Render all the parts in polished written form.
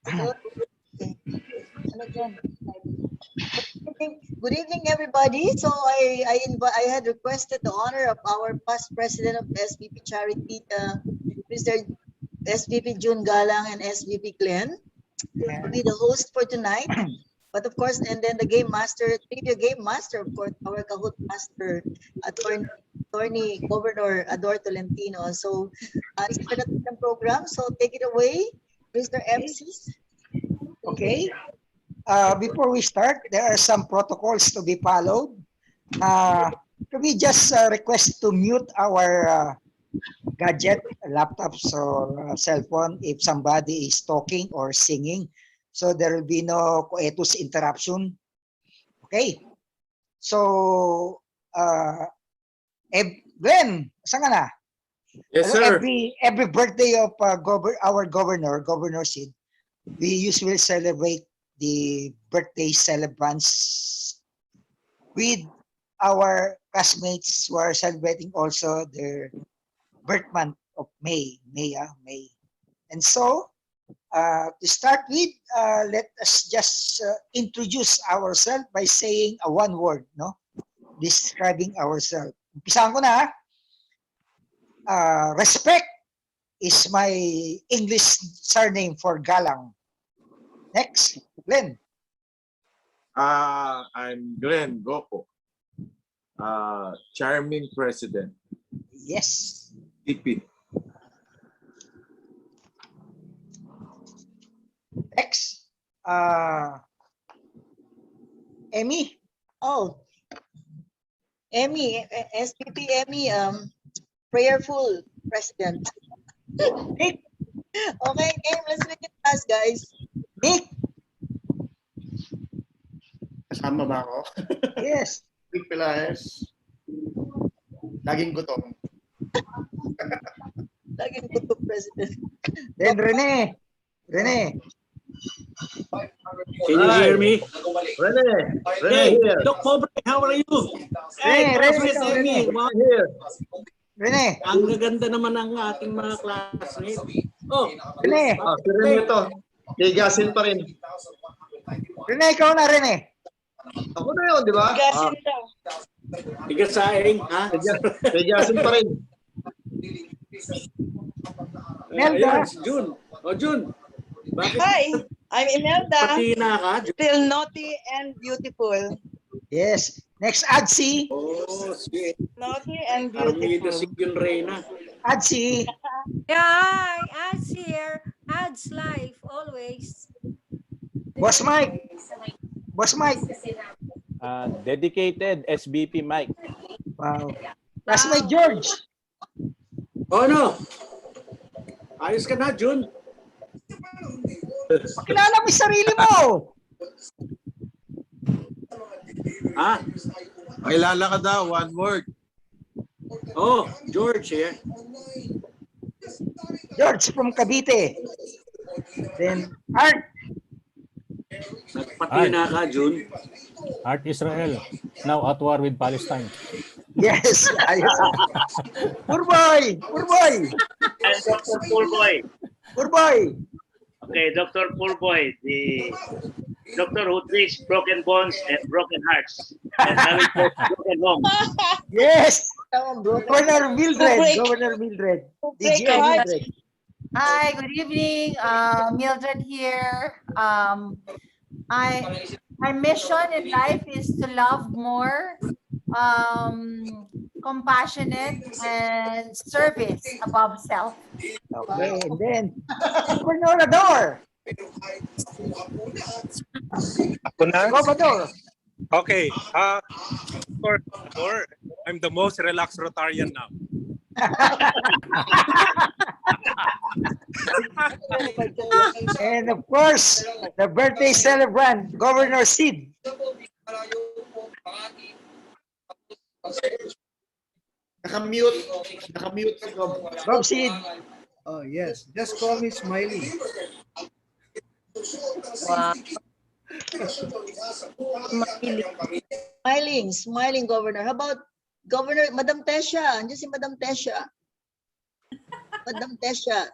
Hello. Good evening, everybody. So I had requested the honor of our past president of SVP Charity, Mr. SVP June Galang and SVP Glenn, to be the host for tonight. But of course, and then the game master, trivia game master, of course, our Kahoot master, attorney Governor Ador Tolentino. So it's a program. So take it away, Mr. MCs. Okay. Before we start, there are some protocols to be followed. Can we just request to mute our gadget, laptops, or cell phone if somebody is talking or singing, so there will be no coetus interruption. Okay. So, Glenn, saan ka na? Yes, sir. Every birthday of our Governor Sid, we usually celebrate the birthday celebrants with our classmates who are celebrating also their birth month of May. And so, to start with, let us just introduce ourselves by saying one word, no? Describing ourselves. Umpisahan ko na. Respect is my English surname for Galang. Next, Glenn. I'm Glenn Gopo, charming president. Yes. TP. Next, Emmy. Oh, Emmy, SPP Emmy, prayerful president. Nick. Okay, game. Let's make it fast, guys. Nick. Kasama ba ako? Yes. Nick Pelaez. Laging gutom. Laging gutom president. Then Rene. Rene. Can you hear me? Rene Hey, here. Doc Pobre, how are you? Rene, classmates, Rene, Emmy. Rene. Wow, Here. Rene. ang gaganda naman ng ating mga classmates. Oh, Rene. Si Rene to. Tigasin pa rin. Rene, ikaw na, Rene. Ako na yun, di ba? tigasaing, ha? Tigasin pa rin. Nelda. Ayan, si June. Oh, June. Bakit Hi, I'm Imelda. patina ka? June? Still naughty and beautiful. Yes. Next, Adsi. Oh, si Naughty and Armida beautiful. Sigyun Reyna. Adsi. Yeah, hi, Ads here. Ads life, always. Boss Mike. Boss Mike. Dedicated SBP Mike. Wow. Classmate George. Oh, no. Ayos ka na, June. Pakilala mo yung sarili mo. Ha? Pakilala ka daw, one word. Oh, George, eh. George from Cavite. Then Art. Nagpatina ka, June. Art Israel, now at war with Palestine. Yes. Ayos. Purboy. Purboy. And Dr. Poolboy. Purboy. Okay, Dr. Poolboy, the doctor who treats broken bones and broken hearts. And now it goes broken homes. Yes. Bro. Governor Mildred. break- Governor Mildred. break DGI hearts. Mildred. Hi, good evening. Mildred here. My mission in life is to love more, compassionate, and service above self. Okay, and then Governor Ador. Ako na? Governor. Okay. I'm the most relaxed Rotarian now. And of course, the birthday celebrant, Governor Sid. Nakamute. Nakamute si Gob. Gov Sid. Oh, yes. Just call me Smiley. Wow. Smiling governor. How about Governor Madam Tesha? Andiyan si Madam Tesha. Madam Tesha.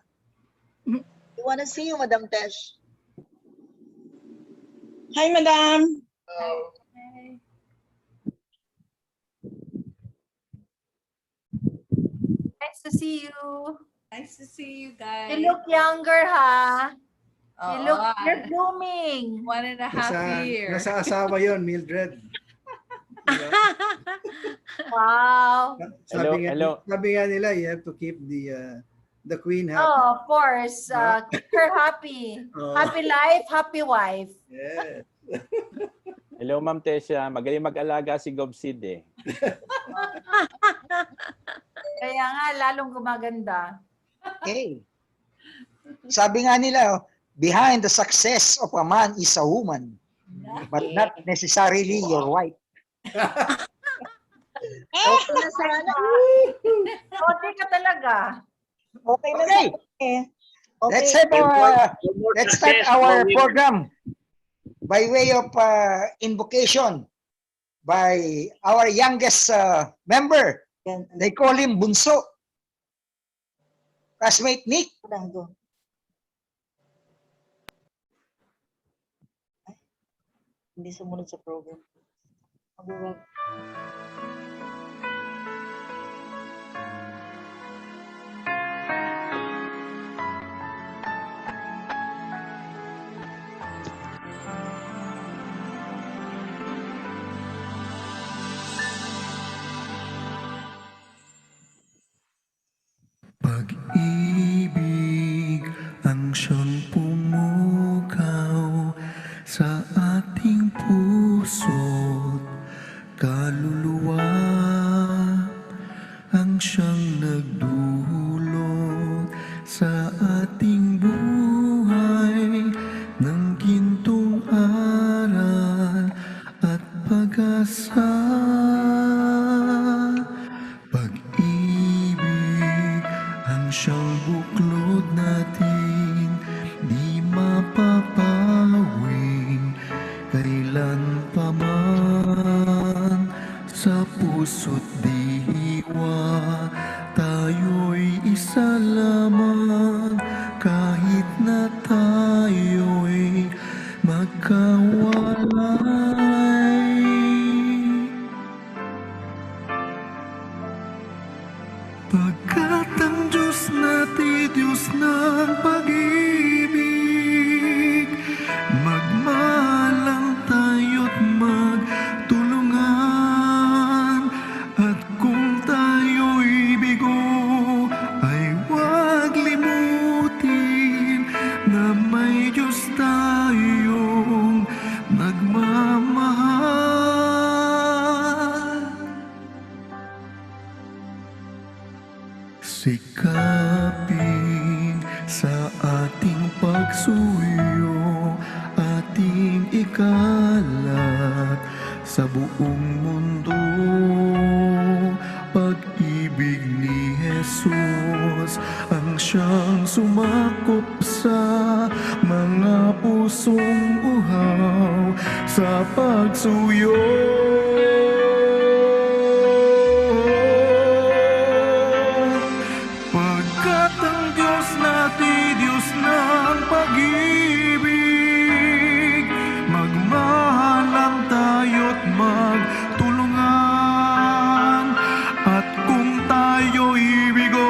We want to see you, Madam Tesh. Hi, Madam. Nice to see you. Nice to see you You guys. look younger, ha? You Oo, look, you're blooming. 1.5 years. Nasa asawa yon, Mildred. Wow. Sabi nga nila, you have to keep the queen happy. Oh, of course. Keep her happy. Oh. Happy life, happy wife. Yes. Hello, Ma'am Tesha. Magaling mag-alaga si Gobsid eh. Kaya nga, lalong gumaganda. Okay. Sabi nga nila, behind the success of a man is a woman, but not necessarily your wife. Okay na sana. Okay ka talaga. Okay na Okay. sana. Let's Okay. have let's start our program by way of invocation by our youngest member. Yan. They call him Bunso. Classmate Nick. Go. Ay, hindi sumunod sa program. Mag-wag. Pag-ibig ang siyang pumukaw sa ating puso't kaluluwa, ang siyang nagdulot sa ating buhay ng gintong aral at pag-asa. Pag-ibig ang siyang buklod natin, di mapapawing kailan pa man. Sa puso't diwa, tayo'y isa lamang, kahit na tayo'y magkawalay. Pagkat ang Diyos natin, Diyos ng pag-ibig, magmahalang tayo't magtulungan. At kung tayo'y bigo, ay huwag limutin na may Diyos tayong nagmamahal. Sikapin sa ating pagsuyo, ating ikalat sa buong mundo. Pag-ibig ni Jesus ang siyang sumakop sa mga pusong uhaw sa pagsuyo. Pagkat ang Diyos natin, Diyos ng pag-ibig, magmahalang tayo't magtulungan. At kung tayo'y bigo,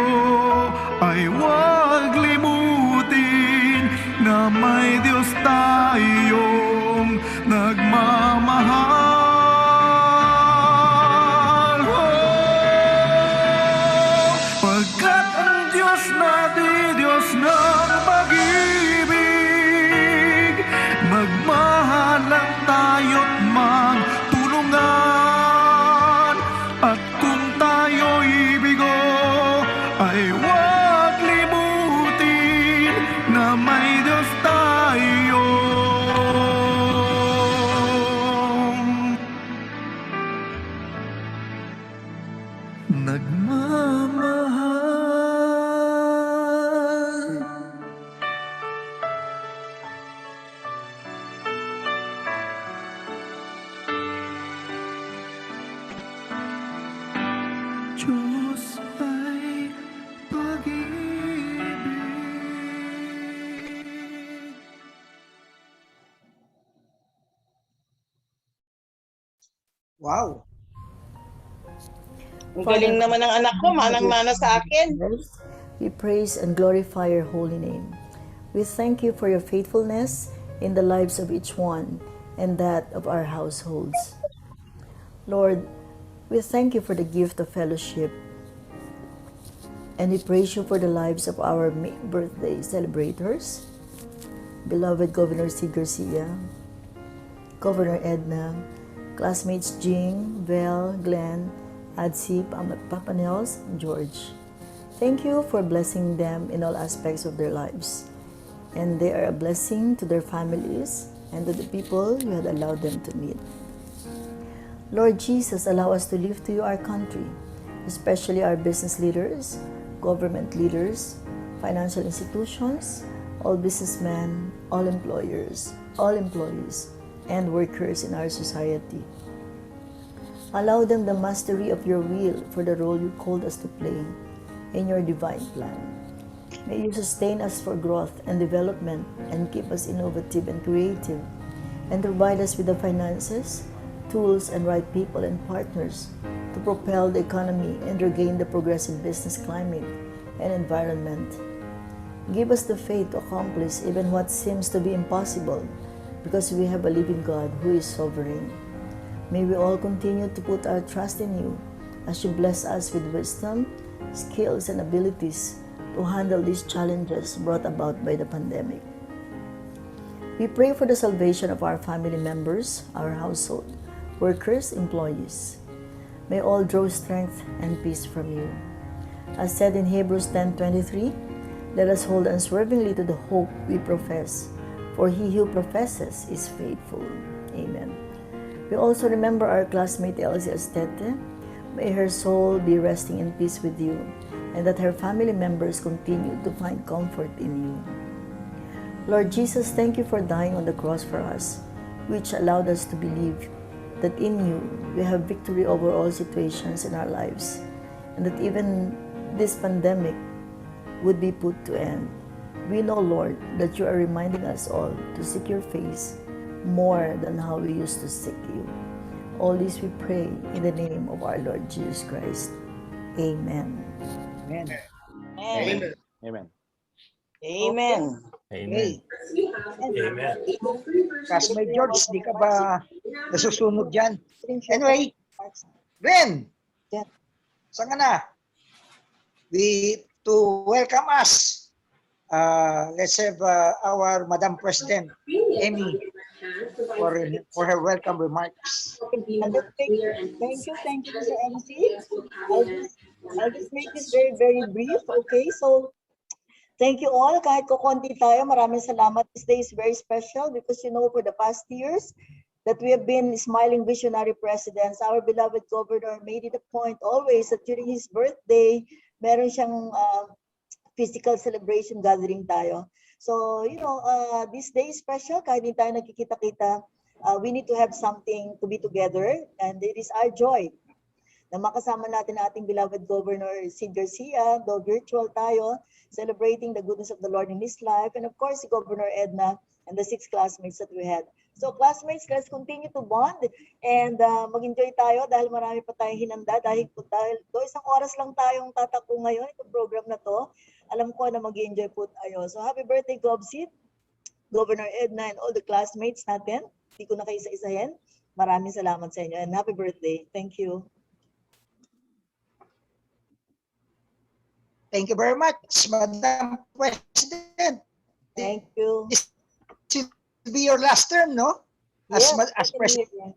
ay huwag limutin na may Diyos tayong nagmamahal. Pagkat ang Diyos natin, Diyos ng pag-ibig, magmahalang tayo't magtulungan. At kung tayo'y bigo, ay huwag limutin na may Diyos tayong nagmamahal. Diyos ay pag-ibig. Wow. Ang galing naman ng anak ko, manang-mana sa akin. We praise and glorify your holy name. We thank you for your faithfulness in the lives of each one and that of our households. Lord, we thank you for the gift of fellowship, and we praise you for the lives of our birthday celebrators, beloved Governor Sid Garcia, Governor Edna, classmates Jing, Vel, Glenn, Adsi, Papa Nels, and George. Thank you for blessing them in all aspects of their lives. And they are a blessing to their families and to the people you had allowed them to meet. Lord Jesus, allow us to live to you our country, especially our business leaders, government leaders, financial institutions, all businessmen, all employers, all employees, and workers in our society. Allow them the mastery of your will for the role you called us to play in your divine plan. May you sustain us for growth and development and keep us innovative and creative, and provide us with the finances, tools, and right people and partners to propel the economy and regain the progressive business climate and environment. Give us the faith to accomplish even what seems to be impossible, because we have a living God who is sovereign. May we all continue to put our trust in you as you bless us with wisdom, skills, and abilities to handle these challenges brought about by the pandemic. We pray for the salvation of our family members, our household, workers, employees. May all draw strength and peace from you. As said in Hebrews 10:23, let us hold unswervingly to the hope we profess, for he who professes is faithful. Amen. We also remember our classmate Elsie Estete. May her soul be resting in peace with you, and that her family members continue to find comfort in you. Lord Jesus, thank you for dying on the cross for us, which allowed us to believe that in you we have victory over all situations in our lives, and that even this pandemic would be put to end. We know, Lord, that you are reminding us all to seek your face more than how we used to seek you. All this we pray in the name of our Lord Jesus Christ. Amen. Amen. Amen. Amen. Amen. Amen. Amen. Classmate George, di ka ba nasusunog dyan? Anyway, Glenn, saan ka na? To welcome us, let's have our Madam President, Amy, for her welcome remarks. Thank you, Mr. MC. I'll just make this very, very brief. Okay, so thank you all. Kahit kukonti tayo, maraming salamat. This day is very special because you know for the past years that we have been smiling visionary presidents. Our beloved governor made it a point always that during his birthday, meron siyang physical celebration gathering tayo. So, you know, this day is special. Kahit hindi tayo nagkikita-kita, we need to have something to be together. And it is our joy na makasama natin ating beloved Governor Sid Garcia, though virtual tayo, celebrating the goodness of the Lord in his life. And of course, si Governor Edna and the 6 classmates that we had. So classmates, let's continue to bond and mag-enjoy tayo dahil marami pa tayong hinanda. Dahil isang oras lang tayong tatakbo ngayon, itong program na to. Alam ko na mag-enjoy po tayo. So happy birthday, Gov Sid, Governor Edna, and all the classmates natin. Hindi ko na kayo isa-isahin. Maraming salamat sa inyo and happy birthday. Thank you. Thank you very much, Madam President. Thank you. This will be your last term, no? As, Yes, as President.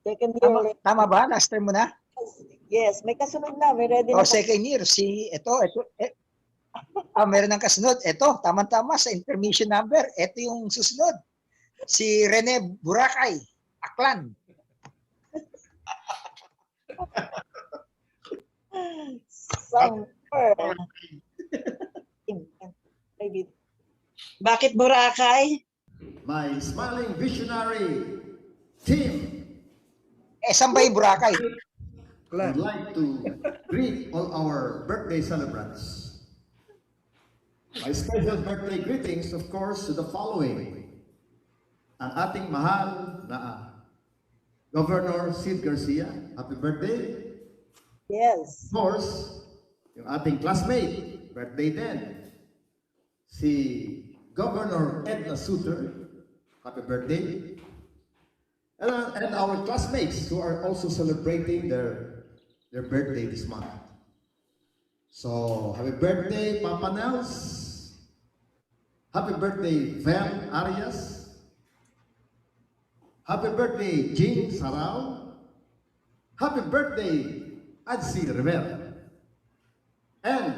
Second year. Tama ba? Last term mo na? Yes, may kasunod na. May ready O, na. second year. Meron ng kasunod. Ito, tama-tama sa intermission number. Ito yung susunod. Si Rene Boracay, Aklan. Bakit Boracay? My smiling visionary team Saan ba yung Boracay? would like to greet all our birthday celebrants. My special birthday greetings, of course, to the following. Ang ating mahal na Governor Sid Garcia. Happy birthday. Yes. Of course, yung ating classmate, birthday din. Si Governor Edna Suter, happy birthday. And our classmates who are also celebrating their birthday this month. So, happy birthday, Papa Nels. Happy birthday, Val Arias. Happy birthday, Jean Sarao. Happy birthday, Adsi Rivera. And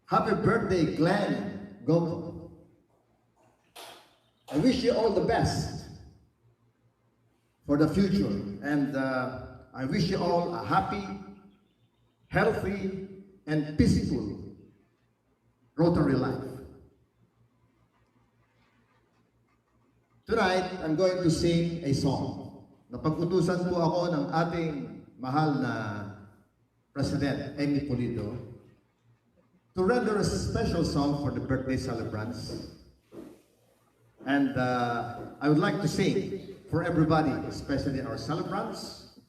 happy birthday, Glenn Goko. I wish you all the best for the future. And I wish you all a happy, healthy, and peaceful Rotary life. Tonight, I'm going to sing a song. Napag-utusan po ako ng ating mahal na President Amy Pulido to render a special song for the birthday celebrants. And I would like to sing for everybody, especially our celebrants,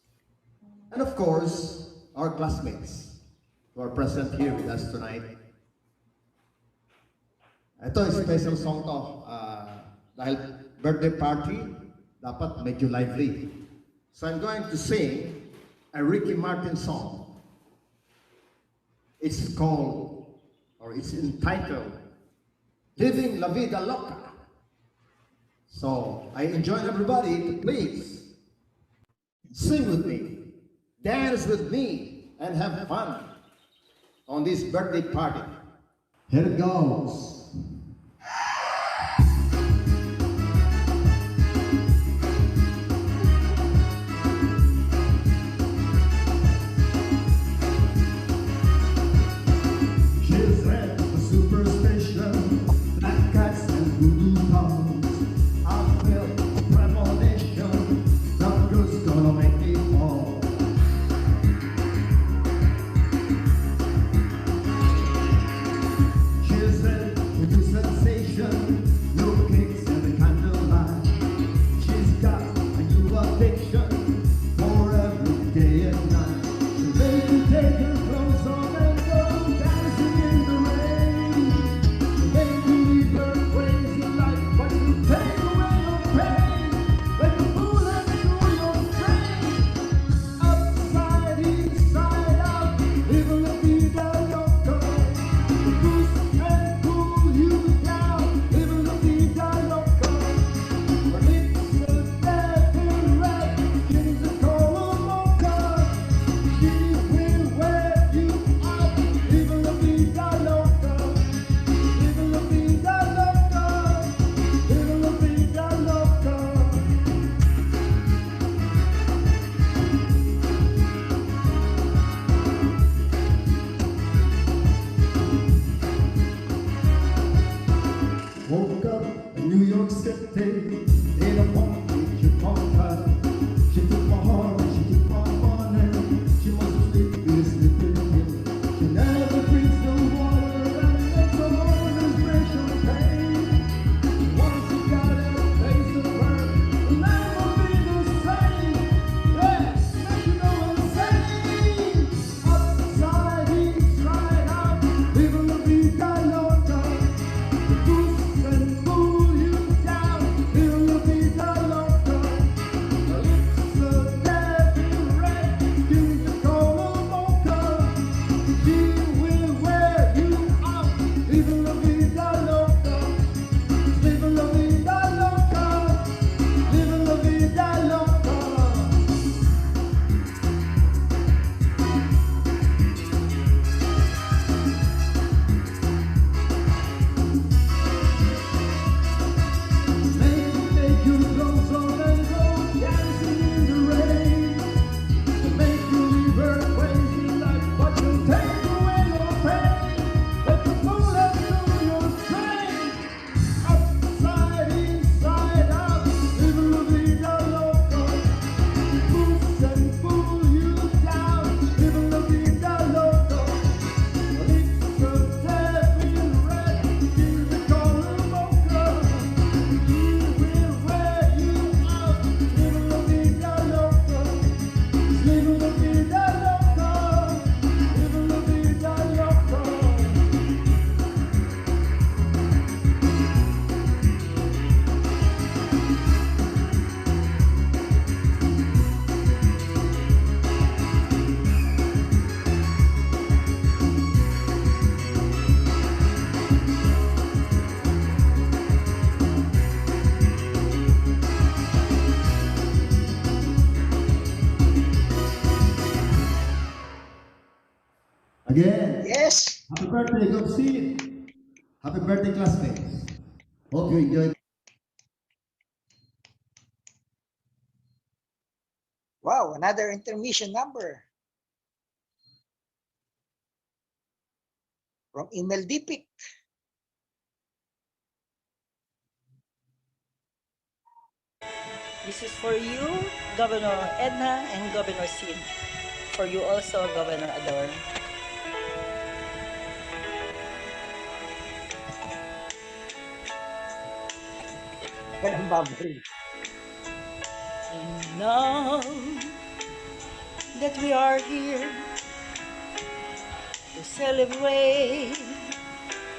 and of course, our classmates who are present here with us tonight. Ito ay special song to. Dahil birthday party, dapat medyo lively. So I'm going to sing a Ricky Martin song. It's called, or it's entitled, Living La Vida Loca. So I enjoin everybody to please sing with me, dance with me, and have fun on this birthday party. Here it goes. birthday, Gobsid. Happy birthday, classmates. Hope you enjoyed. Wow, another intermission number from Email Dipik. This is for you, Governor Edna and Governor Sid. For you also, Governor Ador. Ganang baboy. And now that we are here to celebrate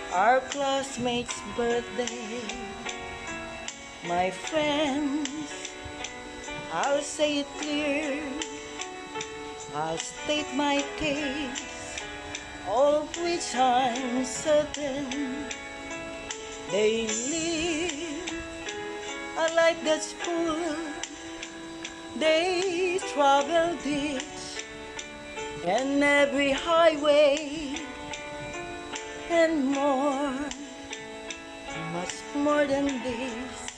our classmates' birthday, my friends, I'll say it clear, I'll state my case, of which I'm certain. They live a life that's full. They travel this and every highway and more, much more than this.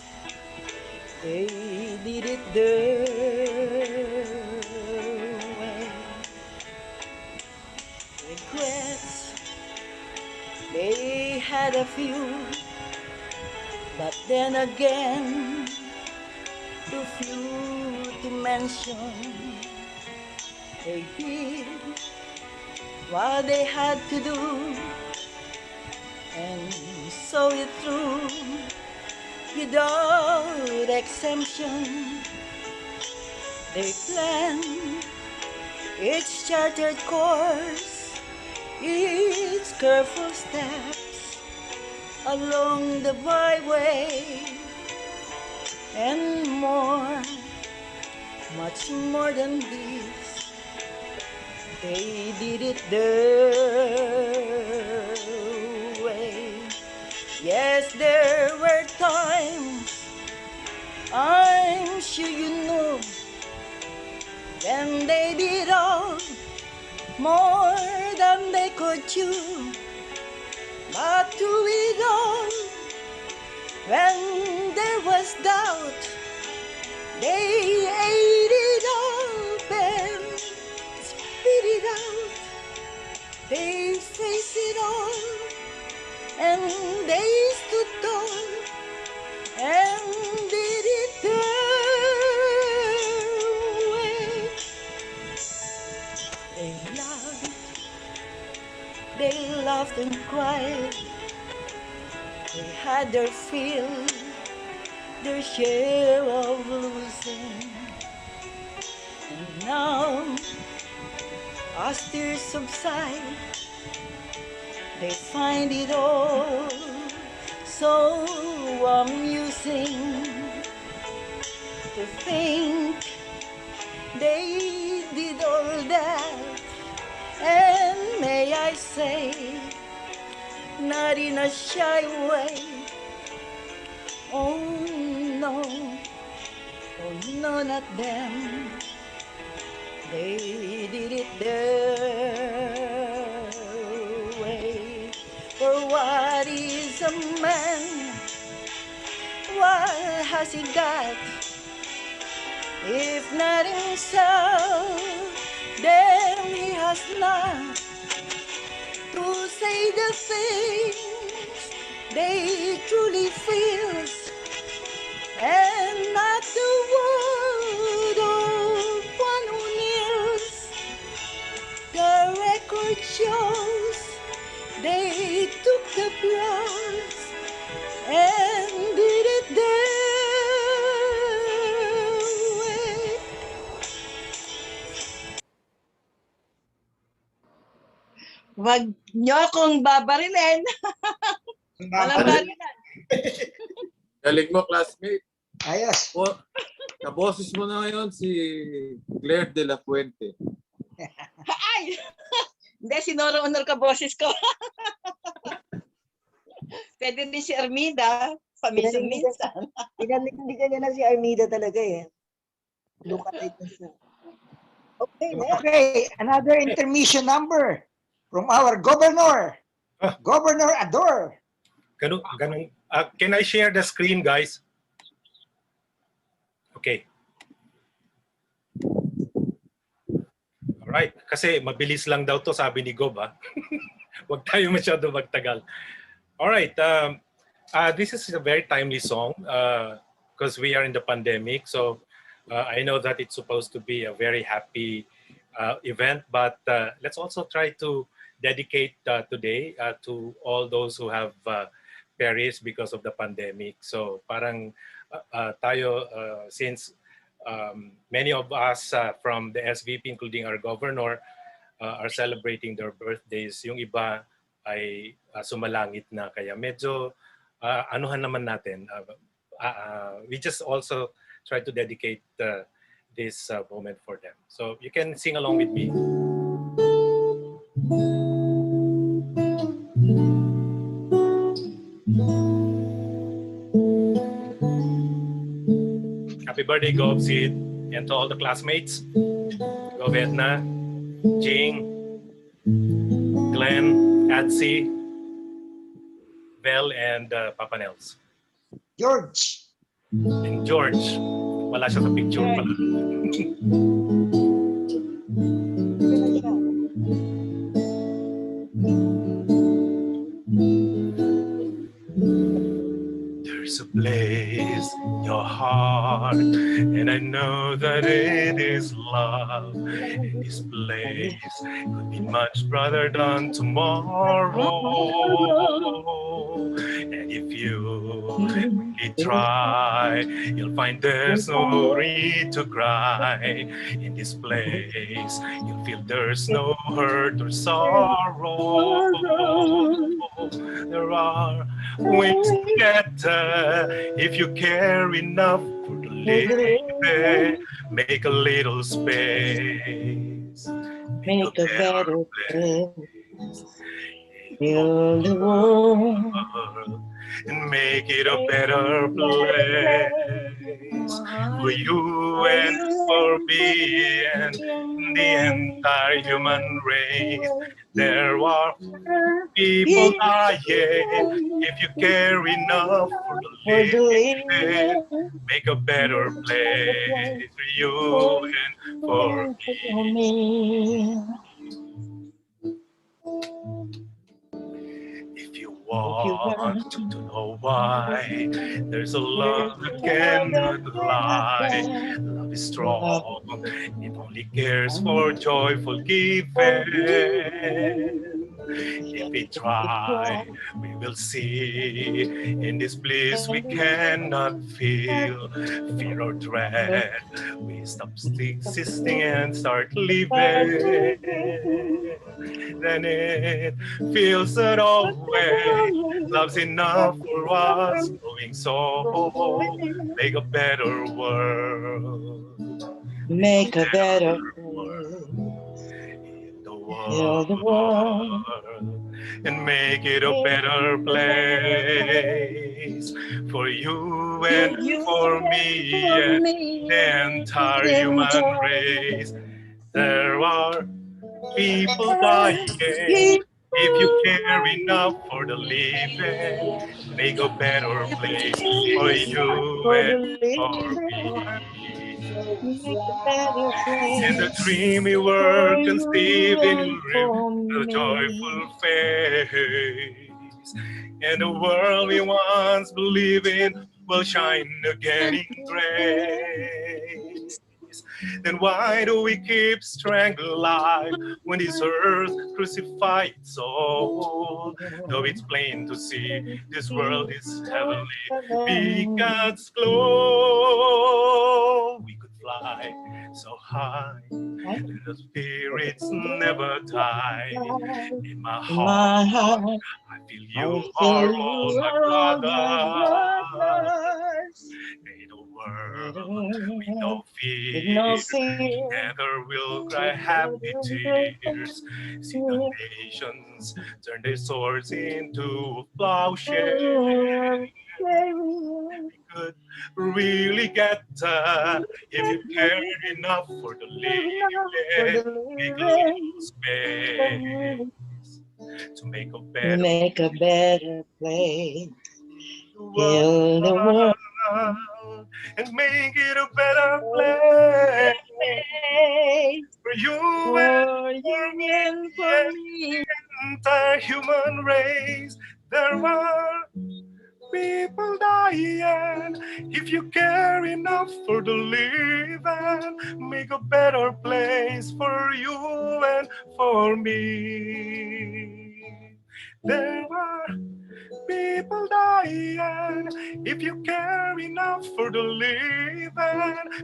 They did it their way. Regrets, they had a few, but then again, too few to mention. They did what they had to do and saw it through without exemption. They planned each chartered course, each careful steps along the byway, and more, much more than this. They did it their way. Yes, there were times, I'm sure you know, when they did all more than they could chew. But through it all, when there was doubt, they ate it up and spit it out. They faced it all and they stood tall and did it their way. They laughed and cried. They had their fill, their share of losing. And now, as tears subside, they find it all so amusing to think they did all that. And may I say, not in a shy way, oh no, not them. They did it their way. For what is a man? What has he got? If not himself, then he has not to say the things they truly feel, and not the word of one who kneels. The record shows they took the blows and did it their way. Wag niyo akong babarilin. Walang barilan. Galing mo, classmate. Ayos. Kaboses mo na ngayon si Claire de la Fuente. Ay! Hindi, sinoro-honor ka boses ko. Pwede din si Armida, paminsan-minsan. Pinanindigan niya na si Armida talaga eh. Look at it. Okay, next. Okay, another intermission number from our governor, Governor Ador. Ganun. Can I share the screen, guys? Okay. Alright. Kasi mabilis lang daw to, sabi ni Gob. Huwag tayo masyado magtagal. Alright. This is a very timely song because we are in the pandemic. So I know that it's supposed to be a very happy event, but let's also try to dedicate today to all those who have perished because of the pandemic. So parang tayo, since many of us from the SVP, including our governor, are celebrating their birthdays, yung iba ay sumalangit na. Kaya medyo anuhan naman natin. We just also try to dedicate this moment for them. So you can sing along with me. Happy birthday, Gob, Sid, and to all the classmates. Gob Edna, Jing, Glenn, Adsi, Bell, and Papa Nels. George. And George. Wala siya sa picture pala. There's a place in your heart, and I know that it is love. And this place could be much brighter than tomorrow. And if you really try, you'll find there's no need to cry. In this place, you'll feel there's no hurt or sorrow. There are ways to get if you care enough for the living. Make a little space. Make a better place. Build the world and make it a better place for you and for me and the entire human race. There are people dying. If you care enough for the living, make a better place for you and for me. If you want to know why, there's a love that cannot lie. Love is strong, it only cares for joyful giving. If we try, we will see. In this bliss we cannot feel fear or dread. We stop existing and start living. Then it feels that always love's enough for us. Doing so, make a better world. Make a better Build the world and make it a better place for you and for me and the entire human race. There are people dying. If you care enough for the living, make a better place for you and for me. In the dreamy world conceived in a joyful face, and the world we once believed in will shine again in grace. Then why do we keep strangling life when this earth crucified soul? Though it's plain to see this world is heavenly, be God's glow. We could fly so high, and the spirits never die. In my heart, I feel you are all my brothers. May the world with no fear, together we'll cry happy tears. See the nations turn their swords into plowshares. We could really get if you care enough for the living. Make a little space. to make a To better make a better place. world Heal the world. and make it a better place for you For and for you me and for and me. the entire human race. There are people dying. If you care enough for the living, make a better place for you and for me. There are people dying. If you care enough for the living,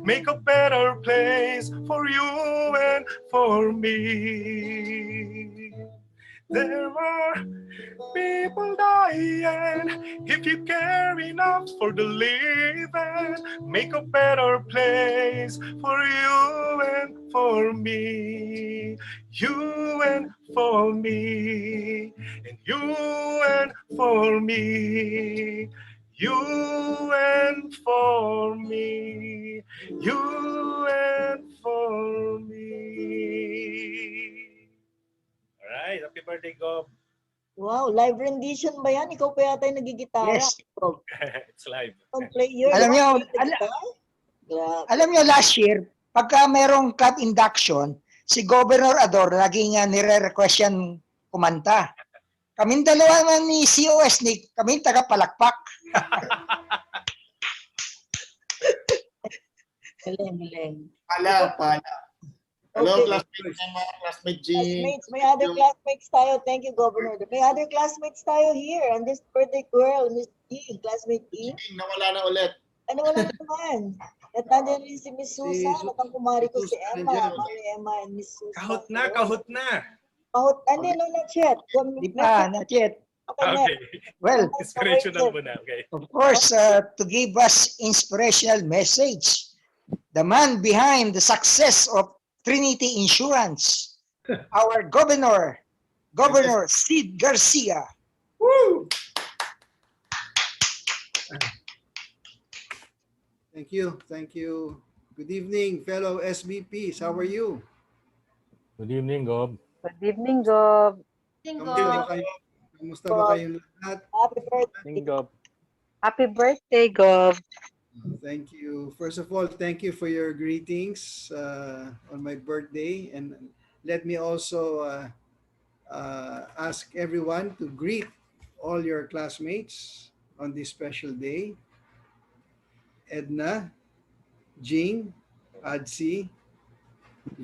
make a better place for you and for me. There are people dying. If you care enough for the living, make a better place for you and for me. You and for me. And you and for me. You and for me. You and for me. All right, happy birthday, Gob. Wow, live rendition ba yan? Ikaw pa yata yung nagigitara. Yes. It's live. You're Alam the niyo, one playing the guitar? Grabe. Alam niyo, last year, pagka merong club induction, si Governor Ador, laging nire-request yan kumanta. Kaming dalawa naman ni COS, kaming taga-palakpak. Galing. Pala. Hello, Okay. classmates and mga classmate G. Classmates, may other classmates tayo. Thank you, Governor. May other classmates tayo here. And this birthday girl, Miss E, classmate E. Nawala na ulit. Ano wala naman? At nandiyan rin si Miss Susan at ang kumari ko si Emma. Mami Emma and Miss Susan. Kahot na. Hindi, no, not yet. Di pa, not yet. Okay. Well, Inspirational muna. Okay. of course, to give us inspirational message, the man behind the success of Trinity Insurance, our Governor Sid Garcia. Woo! Thank you. Good evening, fellow SBPs. How are you? Good evening, Gob. Good evening, Gob. Kamusta ba kayong lahat? Happy birthday. Gob. Happy birthday, Gob. Thank you. First of all, thank you for your greetings on my birthday. And let me also ask everyone to greet all your classmates on this special day. Edna, Jing, Adsi,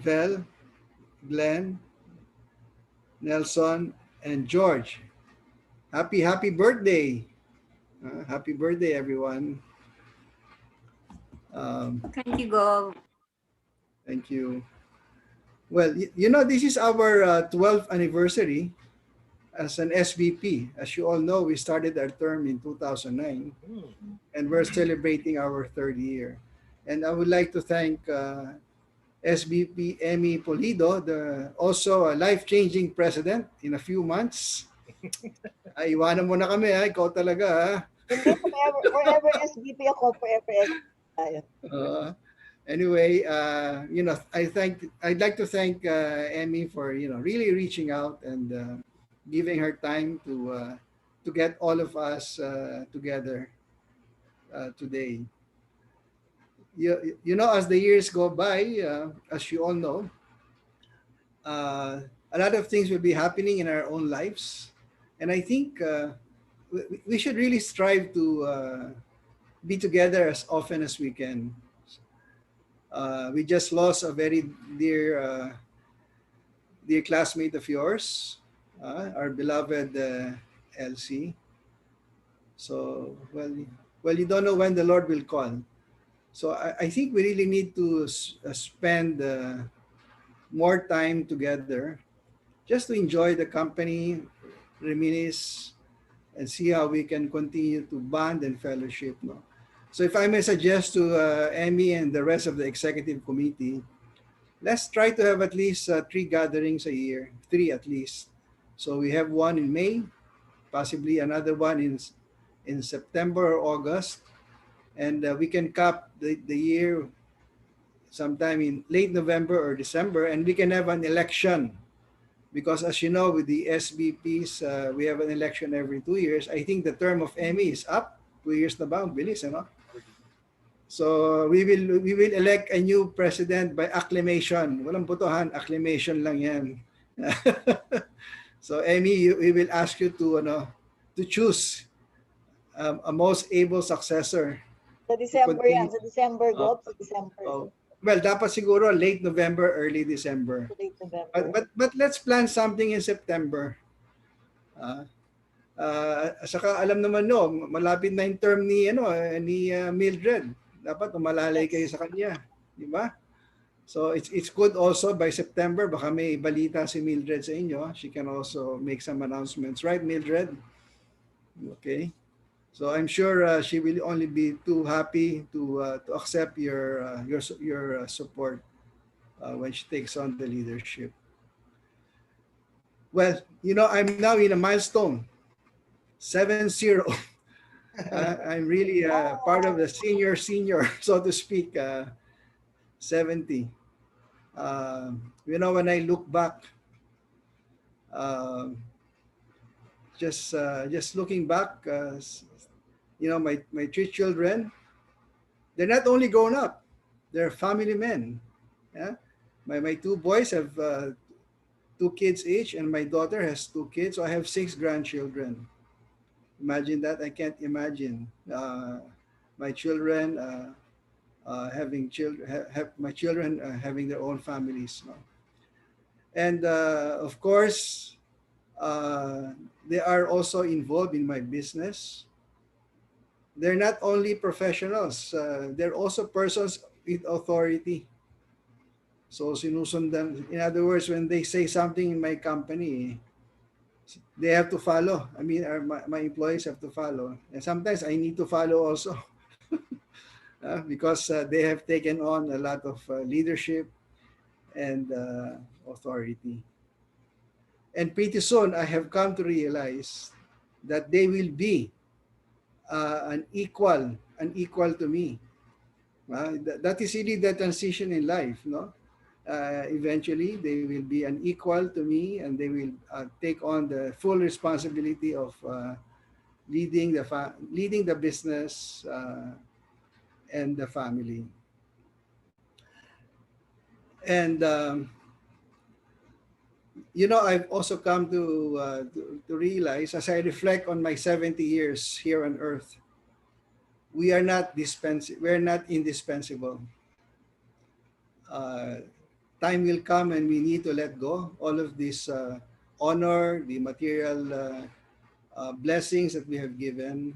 Vel, Glenn, Nelson, and George. Happy birthday. Happy birthday, everyone. Thank you, Gob. Thank you. Well, this is our 12th anniversary as an SBP. As you all know, we started our term in 2009, and we're celebrating our third year. And I would like to thank SBP Emmy Polido, also a life-changing president in a few months. Ay, iwanan mo na kami, ikaw talaga. Hindi, forever SBP ako, forever SBP tayo. Anyway, I'd like to thank Emmy for really reaching out and giving her time to get all of us together today. As the years go by, as you all know, a lot of things will be happening in our own lives, and I think we should really strive to be together as often as we can. We just lost a very dear classmate of yours, our beloved Elsie. So, well, you don't know when the Lord will call. So I think we really need to spend more time together just to enjoy the company, reminisce, and see how we can continue to bond and fellowship. No? So if I may suggest to Emmy and the rest of the executive committee, let's try to have at least 3 gatherings a year, 3 at least. So we have one in May, possibly another one in September or August, and we can cap the year sometime in late November or December, and we can have an election because as you know, with the SBPs, we have an election every 2 years. I think the term of Emmy is up. 2 years na ba? Ang bilis, ano? So we will elect a new president by acclamation. Walang botohan, acclamation lang yan. So Emmy, we will ask you to choose a most able successor. Sa December yan, sa December, Gob, sa December. Well, dapat siguro late November, early December. Late November. But let's plan something in September. Saka alam naman no, malapit na yung term ni Mildred. Dapat umalalay kayo sa kanya, di ba? So it's good also by September, baka may balita si Mildred sa inyo. She can also make some announcements, right, Mildred? Okay. So I'm sure she will only be too happy to accept your support when she takes on the leadership. Well, I'm now in a milestone, 7-0. I'm really part of the senior, so to speak, 70. When I look back, just looking back, my 3 children, they're not only grown up, they're family men. Yeah? My 2 boys have 2 kids each, and my daughter has 2 kids, so I have 6 grandchildren. Imagine that. I can't imagine my children having their own families. No? And of course, they are also involved in my business. They're not only professionals, they're also persons with authority. So sinusundan. In other words, when they say something in my company, they have to follow. I mean, my employees have to follow. And sometimes I need to follow also because they have taken on a lot of leadership and authority. And pretty soon, I have come to realize that they will be an equal to me. That is really the transition in life, no? Eventually, they will be an equal to me, and they will take on the full responsibility of leading the business and the family. And I've also come to realize, as I reflect on my 70 years here on Earth, we are not indispensable. Time will come and we need to let go all of this honor, the material blessings that we have given,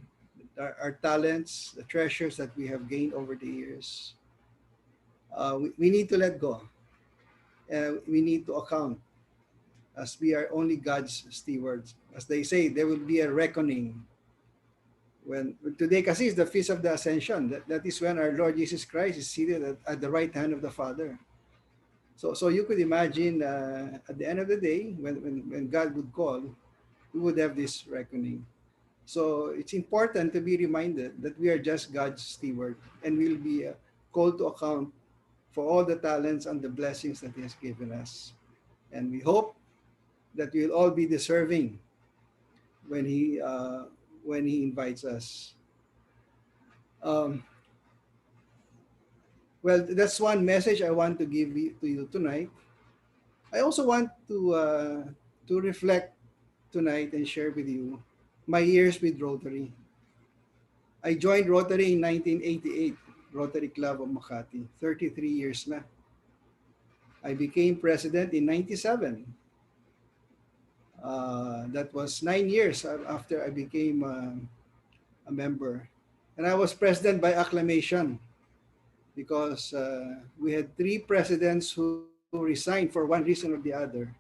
our talents, the treasures that we have gained over the years. We need to let go. We need to account, as we are only God's stewards. As they say, there will be a reckoning. When today, kasi is the Feast of the Ascension. That is when our Lord Jesus Christ is seated at the right hand of the Father. So you could imagine at the end of the day, when God would call, we would have this reckoning. So it's important to be reminded that we are just God's steward, and we'll be called to account for all the talents and the blessings that He has given us. And we hope that we'll all be deserving when He invites us. Well, that's one message I want to give to you tonight. I also want to reflect tonight and share with you my years with Rotary. I joined Rotary in 1988, Rotary Club of Makati, 33 years na. I became president in 97. That was 9 years after I became a member. And I was president by acclamation because we had 3 presidents who resigned for one reason or the other.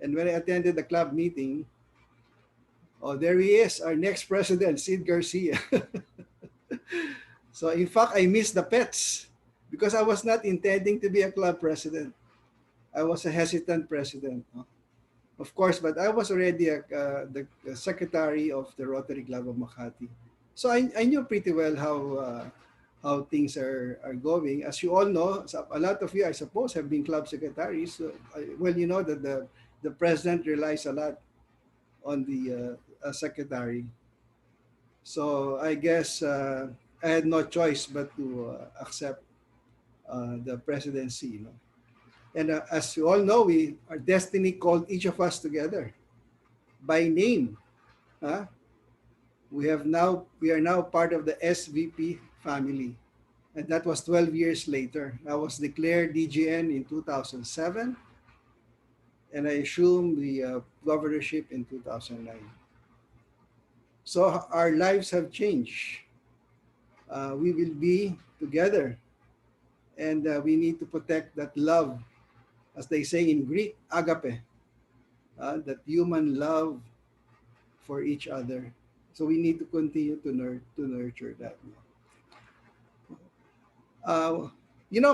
And when I attended the club meeting, there he is, our next president, Sid Garcia. So in fact, I missed the pets because I was not intending to be a club president. I was a hesitant president. Of course, but I was already the secretary of the Rotary Club of Makati. So I knew pretty well how things are going. As you all know, a lot of you, I suppose, have been club secretaries. So, well, you know that the the president relies a lot on the secretary. So I guess I had no choice but to accept the presidency. And as you all know, our destiny called each of us together by name. Huh? We are now part of the SVP family. And that was 12 years later. I was declared DGN in 2007, and I assumed the governorship in 2009. So our lives have changed. We will be together, and we need to protect that love, as they say in Greek, agape, that human love for each other. So we need to continue to nurture that.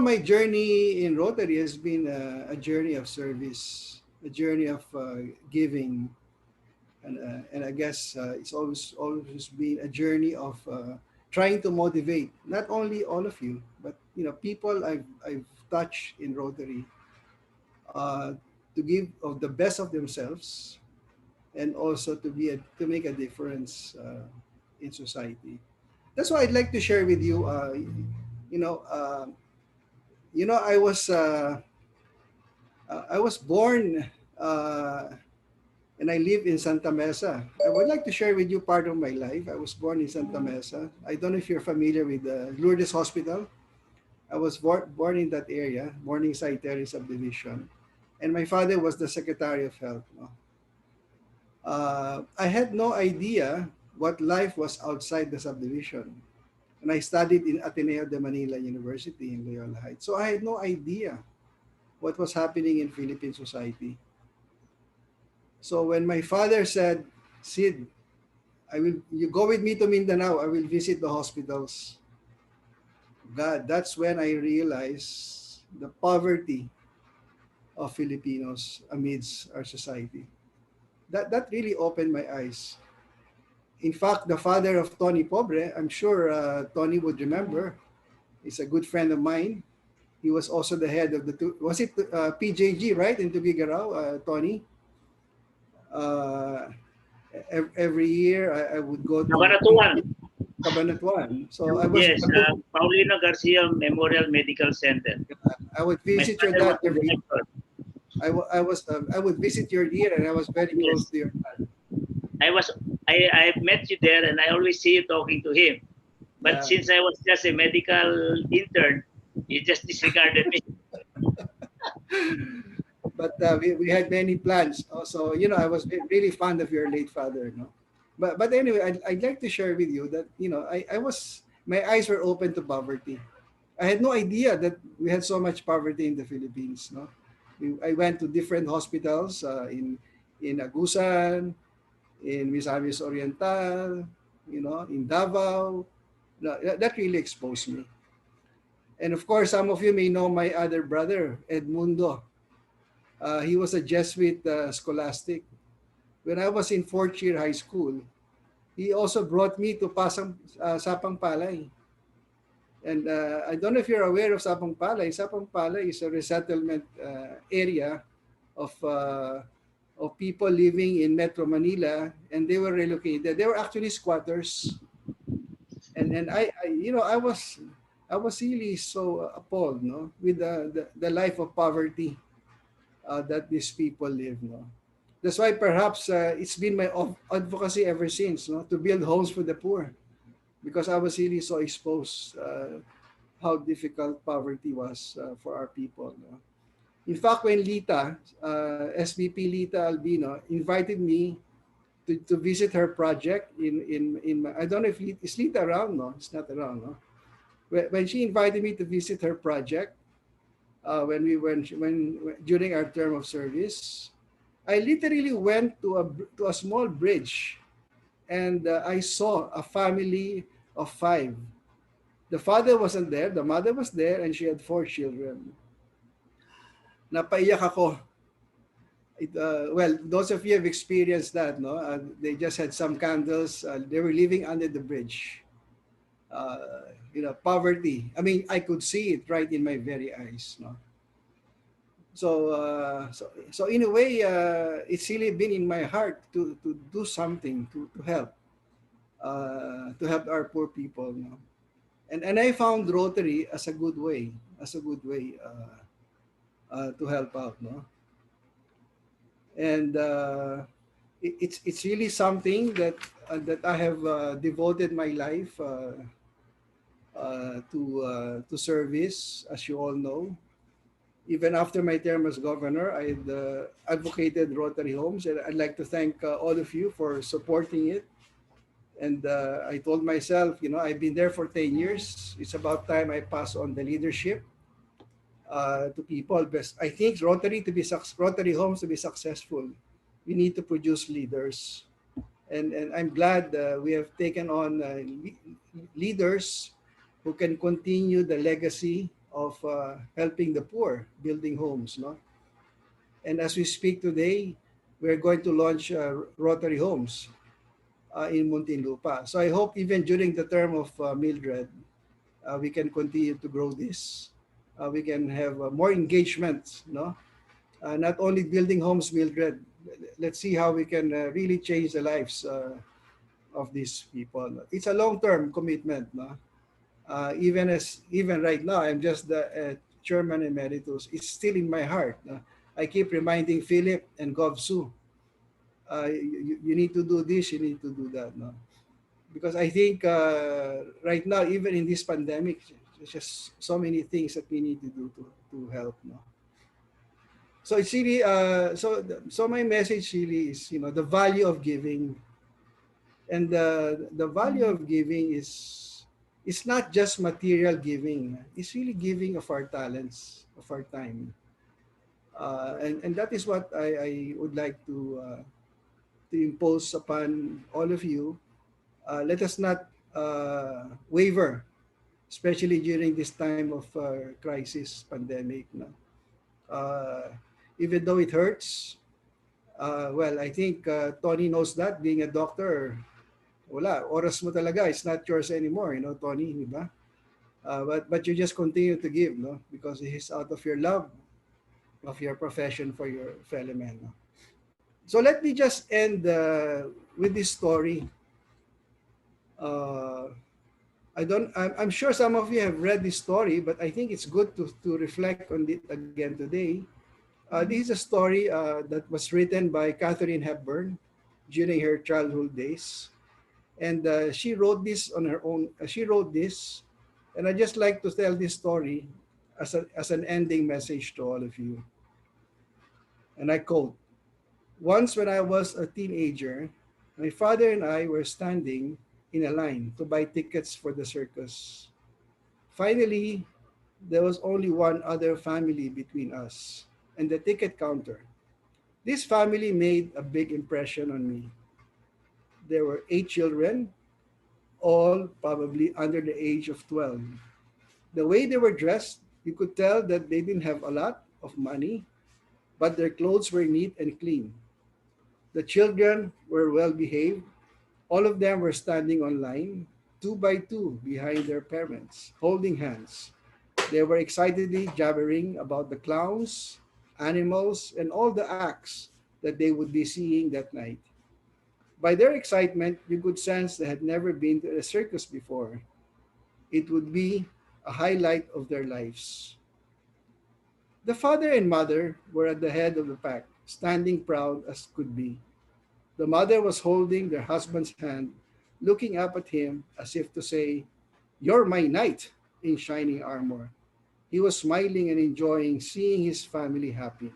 My journey in Rotary has been a journey of service, a journey of giving, and I guess it's always been a journey of trying to motivate not only all of you, but people I've touched in Rotary to give of the best of themselves, and also to make a difference in society. That's why I'd like to share with you. I was born and I live in Santa Mesa. I would like to share with you part of my life. I was born in Santa Mesa. I don't know if you're familiar with Lourdes Hospital. I was born in that area, Morningside Terrace Subdivision. And my father was the Secretary of Health. I had no idea what life was outside the subdivision. And I studied in Ateneo de Manila University in Loyola Heights. So I had no idea what was happening in Philippine society. So when my father said, Sid, you go with me to Mindanao, I will visit the hospitals. God, that's when I realized the poverty of Filipinos amidst our society. That really opened my eyes. In fact, the father of Tony Pobre, I'm sure Tony would remember, he's a good friend of mine. He was also the head of PJG, right, in Tuguegarao, Tony? Every year I would go to Cabanatuan. So I was Paulino Garcia Memorial Medical Center. I would visit your dad every year. I would visit your year, and I was very close to your dad. I met you there, and I always see you talking to him. But since I was just a medical intern, you just disregarded me. But we had many plans. Also, I was really fond of your late father. No? But anyway, I'd like to share with you that my eyes were open to poverty. I had no idea that we had so much poverty in the Philippines. No, I went to different hospitals in Agusan, in Misamis Oriental, in Davao. That really exposed me. And of course, some of you may know my other brother, Edmundo. He was a Jesuit scholastic. When I was in 4th year high school, he also brought me to Sapang Palay. And I don't know if you're aware of Sapang Palay. Sapang Palay is a resettlement area of people living in Metro Manila, and they were relocated. They were actually squatters. And I was really so appalled, with the life of poverty that these people live. That's why perhaps it's been my advocacy ever since, to build homes for the poor, because I was really so exposed how difficult poverty was for our people. In fact, when Lita, SVP Lita Albino, invited me to visit her project in I don't know if is Lita around? No, it's not around. No? When she invited me to visit her project, when during our term of service, I literally went to a small bridge, and I saw a family of 5. The father wasn't there, the mother was there, and she had 4 children. Napaiyak ako. Well, those of you have experienced that, no? They just had some candles. They were living under the bridge. Poverty. I mean, I could see it right in my very eyes. No? So in a way, it's really been in my heart to do something to help our poor people. No? And I found Rotary as a good way, to help out. No, and it's really something that I have devoted my life to service, as you all know. Even after my term as governor, I had advocated Rotary Homes, and I'd like to thank all of you for supporting it. And I told myself, I've been there for 10 years. It's about time I pass on the leadership to people. But I think Rotary Homes to be successful, we need to produce leaders. And I'm glad we have taken on leaders who can continue the legacy of helping the poor, building homes. No? And as we speak today, we're going to launch Rotary Homes in Muntinlupa. So I hope even during the term of Mildred, we can continue to grow this. We can have more engagement, no? Not only building homes, Mildred. Let's see how we can really change the lives of these people. It's a long-term commitment, no? Even right now, I'm just the chairman emeritus. It's still in my heart. No? I keep reminding Philip and Gov Su, you need to do this, you need to do that. No? Because I think right now, even in this pandemic, there's just so many things that we need to do to help. No? So it's really, so my message really is, the value of giving. And the value of giving is, it's not just material giving. It's really giving of our talents, of our time. And that is what I would like to impose upon all of you. Let us not waver, especially during this time of crisis, pandemic. No? Even though it hurts, well, I think Tony knows that, being a doctor, wala, oras mo talaga, it's not yours anymore, Tony, di ba? But you just continue to give, no? Because it is out of your love of your profession for your fellow men. No? So let me just end with this story. I'm sure some of you have read this story, but I think it's good to reflect on it again today. This is a story that was written by Katharine Hepburn during her childhood days. And she wrote this on her own. She wrote this, and I just like to tell this story as an ending message to all of you. And I quote, "Once when I was a teenager, my father and I were standing in a line to buy tickets for the circus. Finally, there was only one other family between us and the ticket counter. This family made a big impression on me. There were 8 children, all probably under the age of 12. The way they were dressed, you could tell that they didn't have a lot of money, but their clothes were neat and clean. The children were well behaved. All of them were standing on line, 2 by 2, behind their parents, holding hands. They were excitedly jabbering about the clowns, animals, and all the acts that they would be seeing that night. By their excitement, you could sense they had never been to a circus before. It would be a highlight of their lives. The father and mother were at the head of the pack, standing proud as could be. The mother was holding their husband's hand, looking up at him as if to say, 'You're my knight in shining armor.' He was smiling and enjoying seeing his family happy.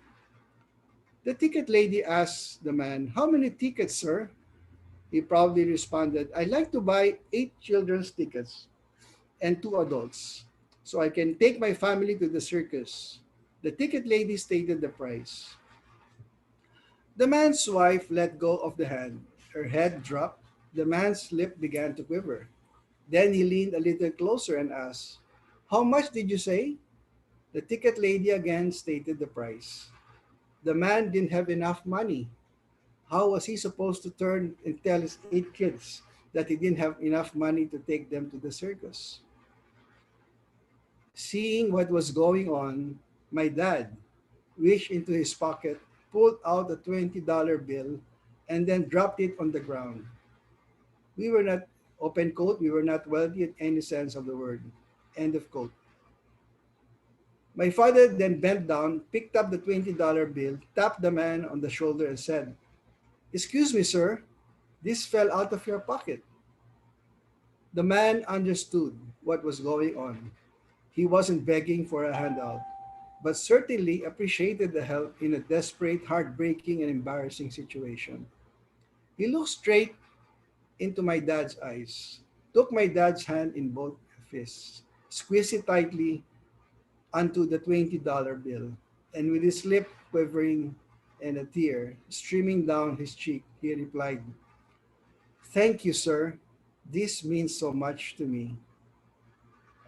The ticket lady asked the man, 'How many tickets, sir?' He proudly responded, 'I'd like to buy 8 children's tickets and 2 adults, so I can take my family to the circus.' The ticket lady stated the price. The man's wife let go of the hand. Her head dropped. The man's lip began to quiver. Then he leaned a little closer and asked, 'How much did you say?' The ticket lady again stated the price. The man didn't have enough money. How was he supposed to turn and tell his 8 kids that he didn't have enough money to take them to the circus? Seeing what was going on, my dad, reached into his pocket, pulled out a $20 bill, and then dropped it on the ground. We were not, open quote, we were not wealthy in any sense of the word, end of quote. My father then bent down, picked up the $20 bill, tapped the man on the shoulder and said, "Excuse me, sir, this fell out of your pocket." The man understood what was going on. He wasn't begging for a handout, but certainly appreciated the help in a desperate, heartbreaking, and embarrassing situation. He looked straight into my dad's eyes, took my dad's hand in both fists, squeezed it tightly onto the $20 bill, and with his lip quivering and a tear streaming down his cheek, he replied, "Thank you, sir. This means so much to me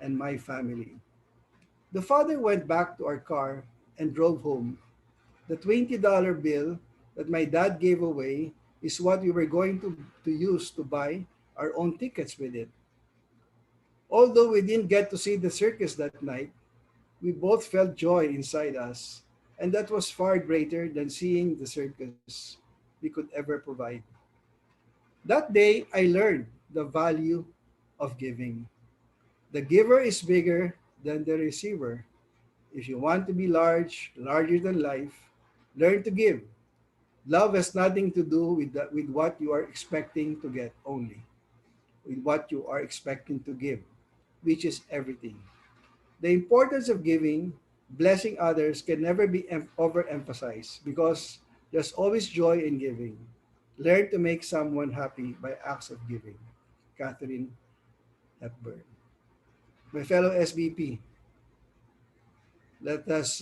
and my family." The father went back to our car and drove home. The $20 bill that my dad gave away is what we were going to use to buy our own tickets with it. Although we didn't get to see the circus that night, we both felt joy inside us, and that was far greater than seeing the circus we could ever provide. That day, I learned the value of giving. The giver is bigger than the receiver. If you want to be larger than life, learn to give. Love has nothing to do with what you are expecting to get only, with what you are expecting to give, which is everything. The importance of giving, blessing others can never be overemphasized because there's always joy in giving. Learn to make someone happy by acts of giving. Katharine Hepburn. My fellow SBP, let us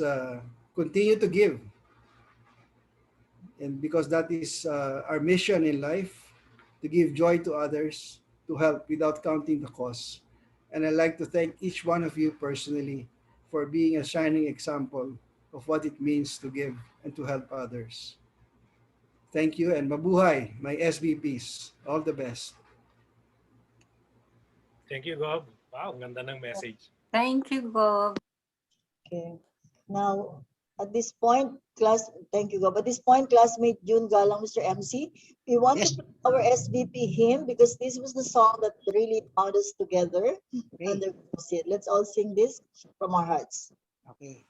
continue to give. And because that is our mission in life, to give joy to others, to help without counting the cost. And I'd like to thank each one of you personally for being a shining example of what it means to give and to help others. Thank you and mabuhay, my SBPs. All the best. Thank you, Gob. Wow, ang ganda ng message. Thank you, Gob. Okay. Now, at this point, thank you, Gob. At this point, classmate June Galang, Mr. MC, we want to play our SBP hymn because this was the song that really bound us together. And let's all sing this from our hearts. Okay.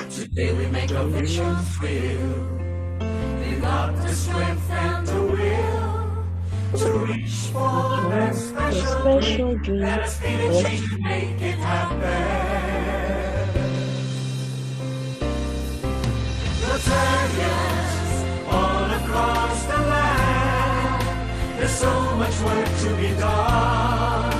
Today we make a vision thrill. We got the strength and the will to reach for that special dream. Let us be the change to make it happen. Rotarians all across the land, there's so much work to be done.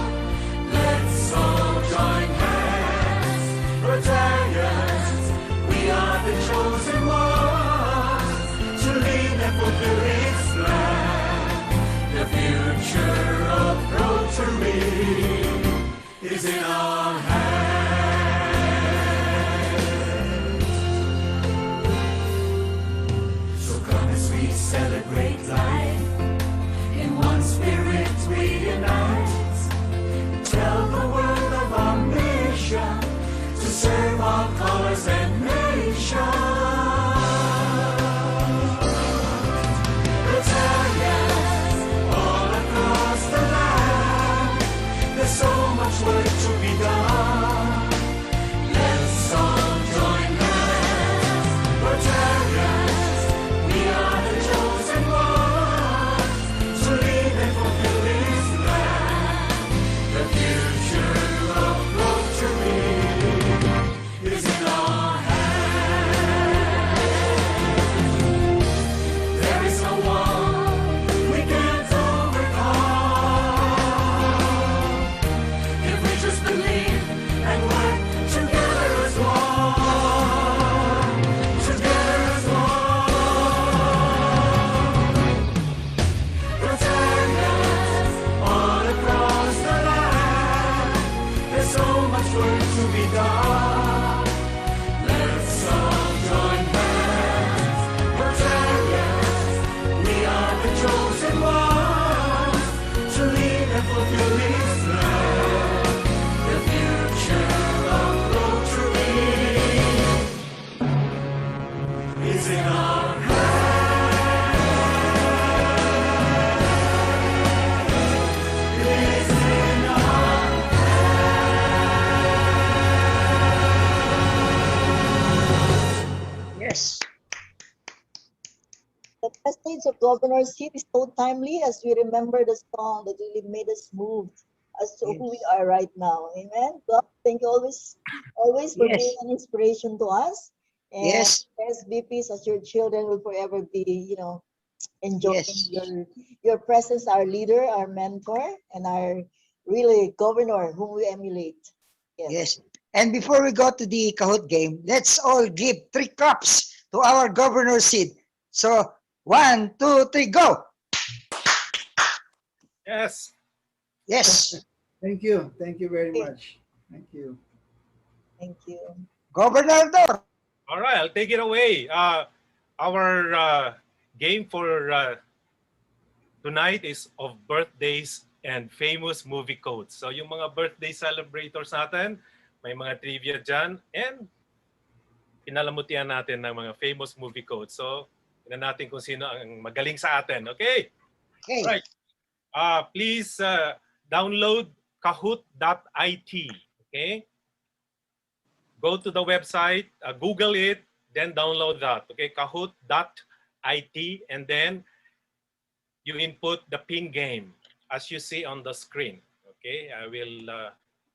Let's all join hands. Rotarians, we are the chosen ones to lead and fulfill its plan. The future of Rotary is in our hands. So come as we celebrate life, in one spirit we unite. Tell the world of our mission, to serve all colors and nations. Rotarians all across the land, there's so much work to be done. of Governor's Seat is so timely as we remember the song that really made us move as to who we are right now. Amen. God, thank you always for Yes. being an inspiration to us. And Yes. SBPs as your children will forever be, enjoying Yes. your presence, our leader, our mentor, and our really governor whom we emulate. Yes. And before we go to the Kahoot game, let's all give 3 cups to our Governor Sid. So 1, 2, 3, go. Yes. Yes. Thank you. Thank you very much. Thank you. Thank you. Governor Dor. All right, I'll take it away. Our game for tonight is of birthdays and famous movie quotes. So yung mga birthday celebrators natin, may mga trivia dyan, and pinalamutian natin ng mga famous movie quotes. So, tingnan natin kung sino ang magaling sa atin. Okay? Okay. All right. Please download kahoot.it. Okay? Go to the website, Google it, then download that. Okay? Kahoot.it, and then you input the pin game as you see on the screen. Okay? I will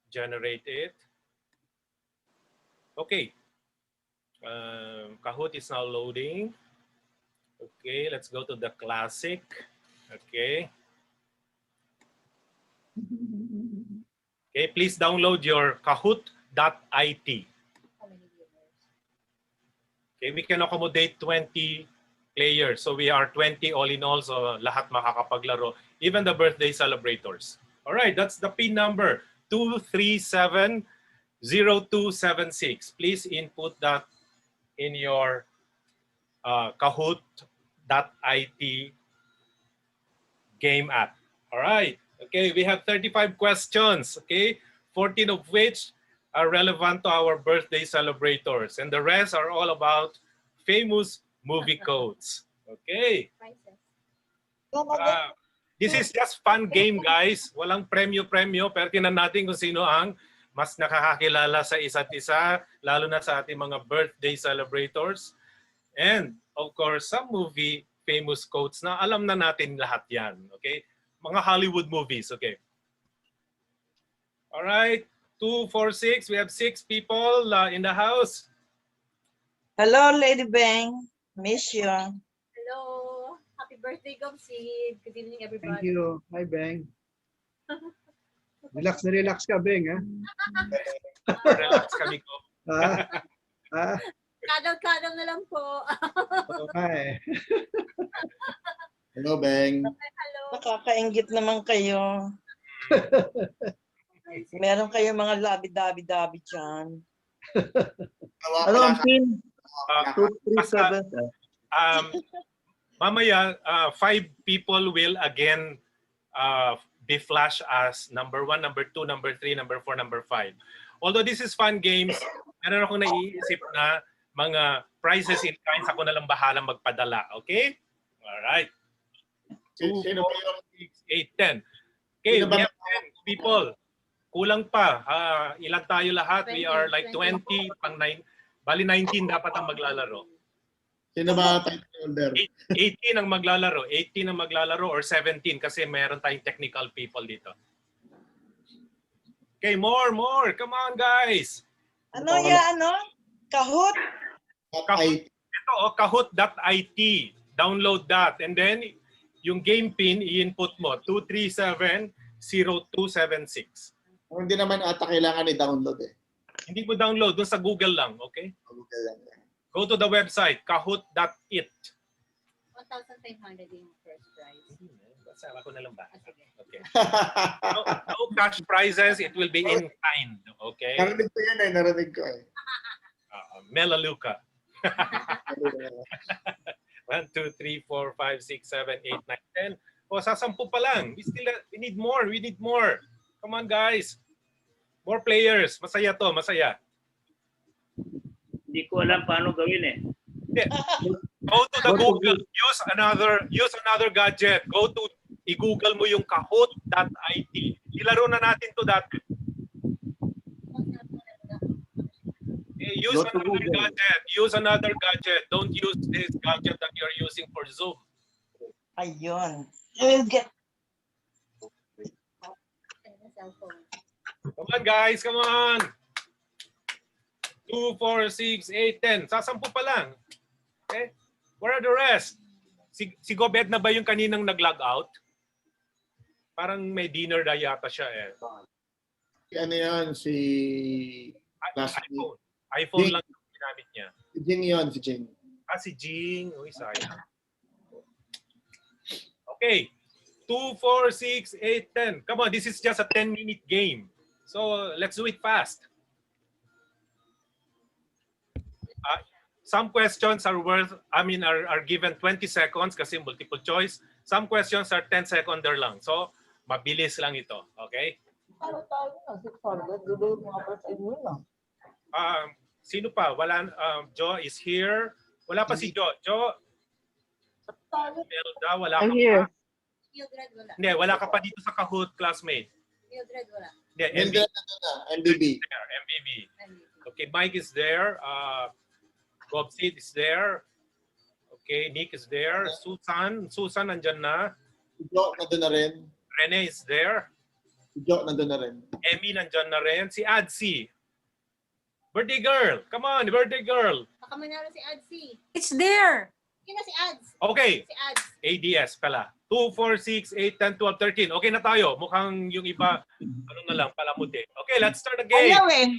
generate it. Okay. Kahoot is now loading. Okay, let's go to the classic. Okay. Okay, please download your kahoot.it. Okay, we can accommodate 20 players. So we are 20 all in all, so lahat makakapaglaro, even the birthday celebrators. All right, that's the pin number, 2370276. Please input that in your kahoot.it game app. All right. Okay, we have 35 questions, okay? 14 of which are relevant to our birthday celebrators, and the rest are all about famous movie quotes. Okay. This is just fun game, guys. Walang premyo-premyo, pero tinan natin kung sino ang mas nakakakilala sa isa't isa, lalo na sa ating mga birthday celebrators. And, of course, some movie famous quotes na alam na natin lahat yan. Okay? Mga Hollywood movies. Okay. All right. 2, 4, 6. We have 6 people in the house. Hello, Lady Bang. Miss you. Hello. Happy birthday, Gobsid. Good evening, everybody. Thank you. Hi, Beng. Relax na relax ka, Beng, ha? Relax kami ko. Kadal-kadal na lang po. Hi. Hello, Beng. Hello. Nakakaingit naman kayo. Meron kayo mga labi-dabi-dabi dyan. Ano ang pin? 237. Mamaya, 5 people will again be flashed as number 1, number 2, number 3, number 4, number 5. Although this is fun games, meron akong naiisip na mga prizes in kinds, ako na lang bahalang magpadala. Okay? Alright. 2, 4, 6, 8, 10. Okay, we have 10 people. Kulang pa. Ilan tayo lahat? We are like 20, pang 9. Bali 19 dapat ang maglalaro. Sino ba title holder? 18 ang maglalaro. 18 ang maglalaro or 17 kasi meron tayong technical people dito. Okay, more. Come on, guys. Ano yan, ano? Kahoot? Kahoot. Ito, kahoot.it. Download that. And then, yung game pin, i-input mo, 2370276. Hindi naman ata kailangan i-download eh. Hindi mo download, dun sa Google lang, okay? Google lang. Go to the website, kahoot.it. 1,500 yung first prize. Basta ako na lang ba? Okay. No cash prizes, it will be in kind, okay? Narinig ko yun eh, narinig ko eh. Melaleuca. 1, 2, 3, 4, 5, 6, 7, 8, 9, 10. O, sasampu pa lang. We need more. Come on, guys. More players. Masaya to, masaya. Hindi ko alam paano gawin eh. Go to the Google. Use another gadget. I-Google mo yung kahoot.it. Ilaro na natin to dati. Use another gadget. Don't use this gadget that you're using for Zoom. Ayun. You will get Come on, guys. Come on. 2, 4, 6, 8, 10. Sasampu pa lang. Okay? Where are the rest? Si Gobet na ba yung kaninang nag-log out? Parang may dinner na yata siya eh. Ano yan? Si... iPhone. iPhone Jing. lang yung ginamit niya. Si Jing yun, si Jing. Si Jing. Uy, sayang. Okay. 2, 4, 6, 8, 10. Come on, this is just a 10-minute game. So, let's do it fast. Some questions are are given 20 seconds kasi multiple choice. Some questions are 10 seconder lang. So, mabilis lang ito. Okay? Sino pa? Wala, Jo is here. Wala pa si Jo. Jo, Melda, wala ka I'm here. pa. Hindi, wala ka pa dito sa Kahoot, classmate. Mildred, wala. Hindi, MBB. MBB. Okay, Mike is there. Bob Sid is there. Okay, Nick is there. Susan nandyan na. Si Jo nandun na rin. Rene is there. Si Jo nandun na rin. Emmy nandyan na rin. Si Adsi. Birthday girl. Come on, birthday girl. Baka manalo si Adsi. It's there. Yun na si Ads. Okay. Si Ads. ADS pala. 2, 4, 6, 8, 10, 12, 13. Okay na tayo. Mukhang yung iba, ano na lang, palamuti. Okay, let's start the game. Ayaw eh.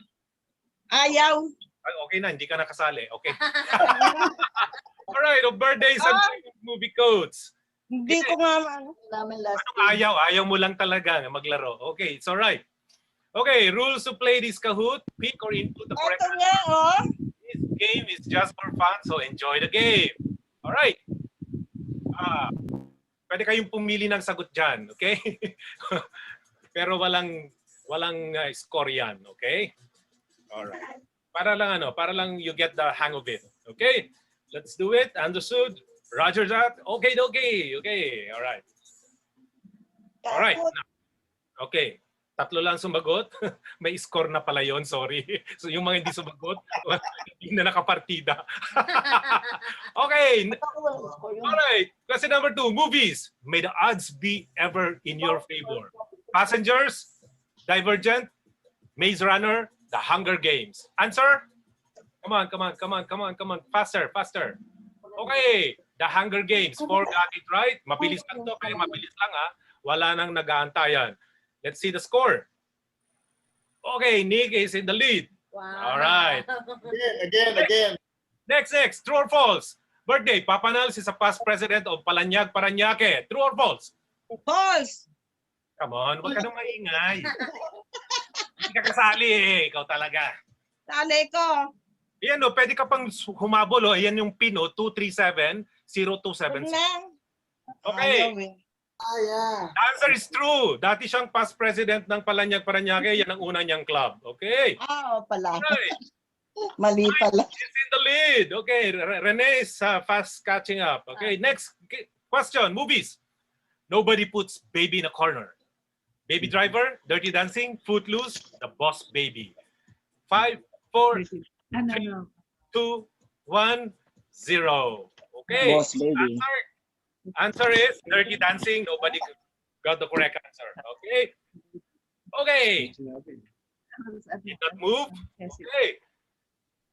Ayaw. Ay, okay na, hindi ka nakasali. Okay. Alright, birthdays and movie codes. Hindi ko nga Namin last Anong ayaw? Ayaw mo lang talaga maglaro. Okay, it's alright. Okay, rules to play this Kahoot. Pick or input the correct Ito nga, oh. This game is just for fun, so enjoy the game. Alright. Pwede kayong pumili ng sagot dyan, okay? Pero walang score yan, okay? Alright. Para lang you get the hang of it. Okay? Let's do it. Understood? Roger that? Okay. Alright. Alright. Okay. Tatlo lang sumagot. May score na pala yon, sorry. So yung mga hindi sumagot, hindi na nakapartida. Okay. Alright. Question number 2. Movies. May the odds be ever in your favor. Passengers, Divergent, Maze Runner, The Hunger Games. Answer? Come on. Faster. Okay. The Hunger Games. 4 got it right. Mabilis lang to. Kaya mabilis lang ha. Wala nang nag-aantayan. Let's see the score. Okay, Nick is in the lead. Wow. All right. Again. Next. True or false? Birthday, Papanal is a past president of Palanyag, Paranaque. True or false? False. Come on, huwag ka nang maingay. Hindi ka kasali eh. Ikaw talaga. Sali ko. Ayan o, pwede ka pang humabol o. Ayan yung pin o, 237-0277. Okay. Yeah. The answer is true. Dati siyang past president ng Palanyag, Paranaque. Yan ang una niyang club. Okay. Pala. Right. Mali pala. He's in the lead. Okay. Rene is fast catching up. Okay. Next question. Movies. Nobody puts baby in a corner. Baby Driver, Dirty Dancing, Footloose, The Boss Baby. 5, 4, 3, 2, 1, 0. Okay. Boss Baby. Answer is Dirty Dancing. Nobody got the correct answer. Okay. Did not move. Okay.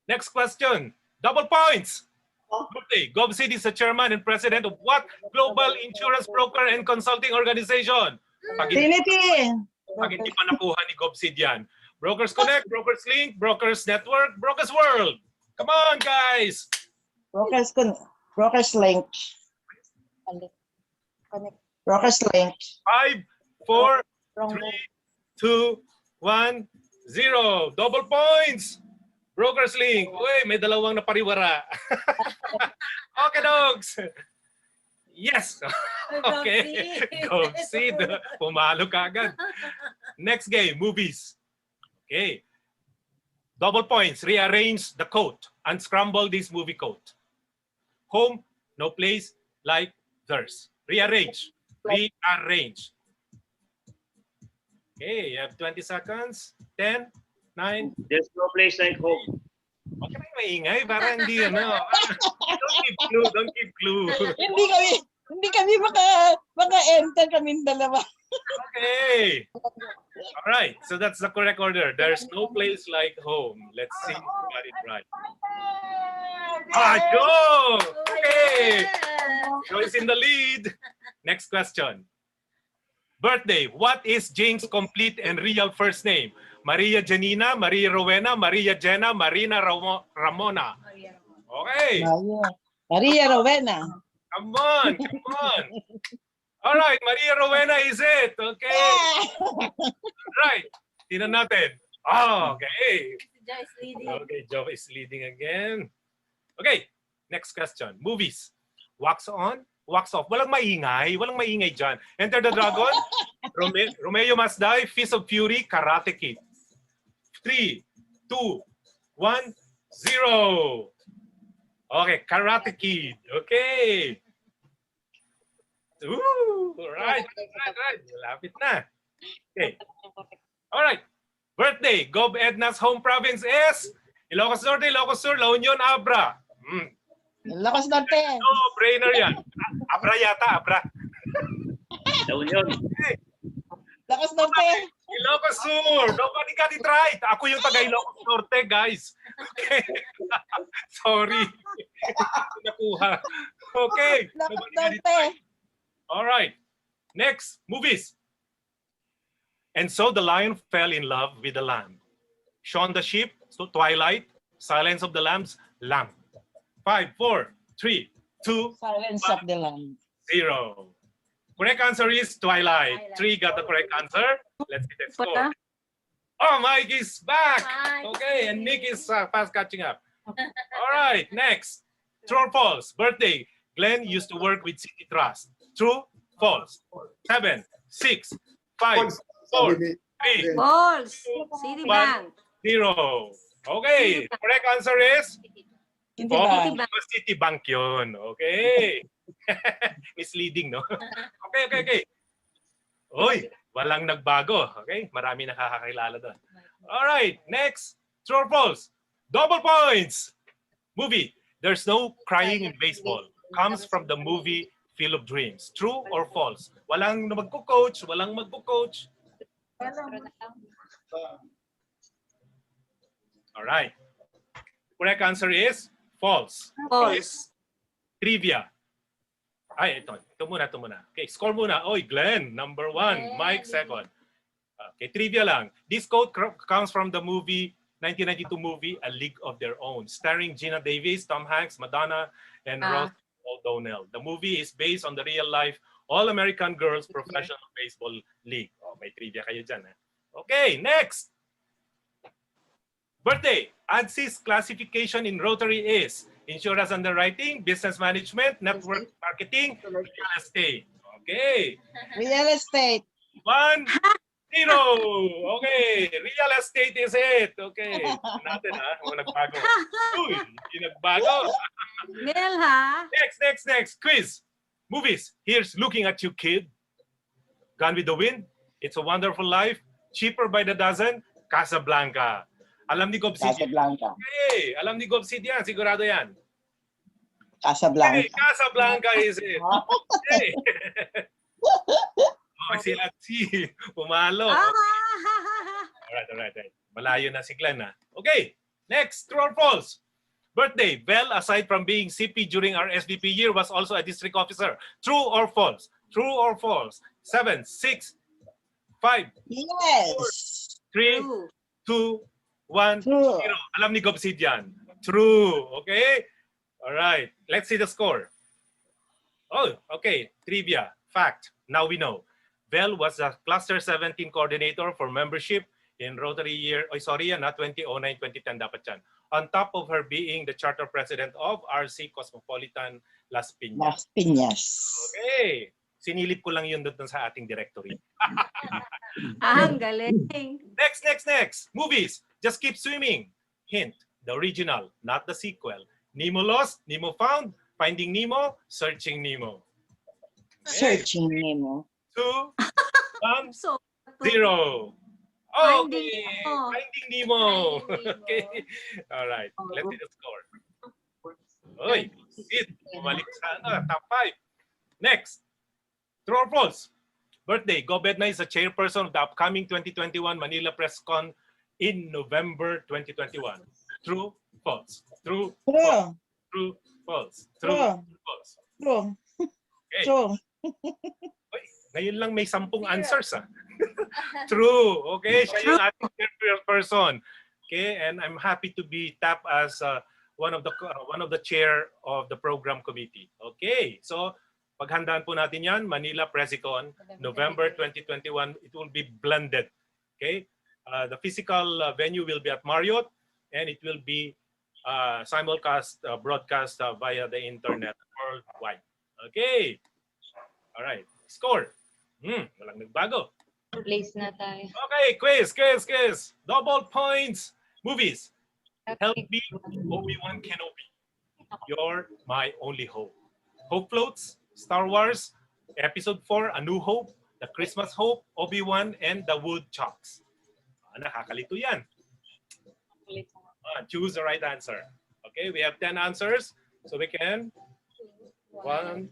Next question. Double points. Okay. GovSeed is the chairman and president of what global insurance broker and consulting organization? Pag hindi pa nakuha ni GovSeed yan. Brokers Connect, Brokers Link, Brokers Network, Brokers World. Come on, guys. Brokers Link. Brokers Link. 5, 4, 3, 2, 1, 0. Double points. Brokers Link. Uy, may dalawang napariwara. Okay, dogs. Yes. Okay. GovSeed. Pumalo ka agad. Next game, movies. Okay. Double points. Rearrange the quote. Unscramble this movie quote. Home, no place like theirs. Rearrange. Rearrange. Okay, you have 20 seconds. 10, 9. There's no place like home. Huwag ka nang maingay. Para hindi, ano. Don't give clue. Hindi kami. Hindi kami maka-enter kaming dalawa. Okay. All right. So that's the correct order. There's no place like home. Let's see who got it right. Joe! Okay. Joe is in the lead. Next question. Birthday. What is Jane's complete and real first name? Maria Janina, Maria Rowena, Maria Jenna, Marina Ramona. Okay. Maria Rowena. Come on, come on. All right, Maria Rowena is it. Okay. Right. Tingnan natin. Oh, okay. Okay, Joe is leading again. Okay, next question. Movies. Wax on, wax off. Walang maingay dyan. Enter the Dragon, Romeo Must Die, Fist of Fury, Karate Kid. 3, 2, 1, 0. Okay, Karate Kid. Okay. Ooh, right. Malapit na. Okay. All right. Birthday. Gob Edna's home province is Ilocos Norte, Ilocos Sur, La Union, Abra. Ilocos Norte. No, brainer yan. Abra yata, Abra. La Union. Ilocos Norte. Ilocos Sur. Nobody got it right. Ako yung taga Ilocos Norte, guys. Okay. Sorry. Nakuha. Okay. Ilocos Norte. All right. Next, movies. And so the lion fell in love with the lamb. Shaun the sheep, so Twilight, Silence of the Lambs, Lamb. 5, 4, 3, 2, Silence 1, of the Lambs. 0. Correct answer is Twilight. 3 got the correct answer. Let's see the score. Oh, Mike is back. Okay, and Nick is fast catching up. All right, next. True or false? Birthday. Glenn used to work with City Trust. True, false. 7, 6, 5, 4, 3, False. 1, Citibank. 0. Okay, correct answer is false. Citibank yun. Okay. Misleading, no? Okay. Uy, walang nagbago. Okay, marami nakakakilala doon. All right, next. True or false? Double points. Movie. There's no crying in baseball. Comes from the movie Field of Dreams. True or false? Walang magko-coach, walang magko-coach. All right. Correct answer is false. False. Trivia. Ay, ito muna. Okay, score muna. Oy, Glenn, number 1. Mike, second. Okay, trivia lang. This quote comes from the movie 1992 movie A League of Their Own, starring Gina Davis, Tom Hanks, Madonna, and Ross O'Donnell. The movie is based on the real-life All-American Girls Professional Baseball League. Oh, may trivia kayo dyan. Eh? Okay, next. Birthday. ANSY's classification in Rotary is insurance underwriting, business management, network marketing, real estate. Okay. Real estate. 1, 0. Okay. Real estate is it. Okay. Natin ha. Nagbago. Uy, hindi nagbago. Nel ha? Next. Quiz. Movies. Here's Looking at You, Kid. Gone with the Wind. It's a Wonderful Life. Cheaper by the Dozen. Casablanca. Alam ni Gob Sid. Casablanca. Okay. Alam ni Gob Sid yan. Sigurado yan. Casablanca. Okay. Casablanca is it. Okay. Oh, si Latsi. Pumalo. Alright. Malayo na si Glenn ha. Okay. Next. True or false? Birthday. Bell, aside from being CP during our SVP year, was also a district officer. True or false? True or false? 7, 6, 5, Yes. 4, 3, 2, 1, True. 0. Alam ni Gob Sid yan. True. Okay? Alright. Let's see the score. Oh, okay. Trivia. Fact. Now we know. Bell was the Cluster 17 coordinator for membership in Rotary year, not 2009-2010 dapat yan. On top of her being the charter president of RC Cosmopolitan Las Piñas. Las Piñas. Okay. Sinilip ko lang yun doon sa ating directory. Ang galing. Next. Movies. Just Keep Swimming. Hint. The original, not the sequel. Nemo Lost, Nemo Found, Finding Nemo, Searching Nemo. Searching Nemo. 2, 1, So, 0. Finding Okay. Nemo. Finding Nemo. Okay. All right. Let's see the score. Oy, Sid, bumalik sa top 5. Next. True or false? Birthday. Gob Edna is the chairperson of the upcoming 2021 Manila PressCon in November 2021. True, false. True, false. True, false. True, false. True. Okay. True. Uy, ngayon lang may 10 answers. True. Okay, siya yung ating chairperson. Okay, and I'm happy to be tapped as one of the chair of the program committee. Okay, so paghandaan po natin yan, Manila PressCon, November 2021, it will be blended. Okay, the physical venue will be at Marriott, and it will be simulcast, broadcast via the internet worldwide. Okay, all right, score. Walang nagbago. Place na tayo. Okay, quiz. Double points. Movies. Help me, Obi-Wan Kenobi. You're my only hope. Hope Floats, Star Wars, Episode 4, A New Hope, The Christmas Hope, Obi-Wan, and The Woodchucks. Nakakalito yan. Choose the right answer. Okay, we have 10 answers, so we can 1-0.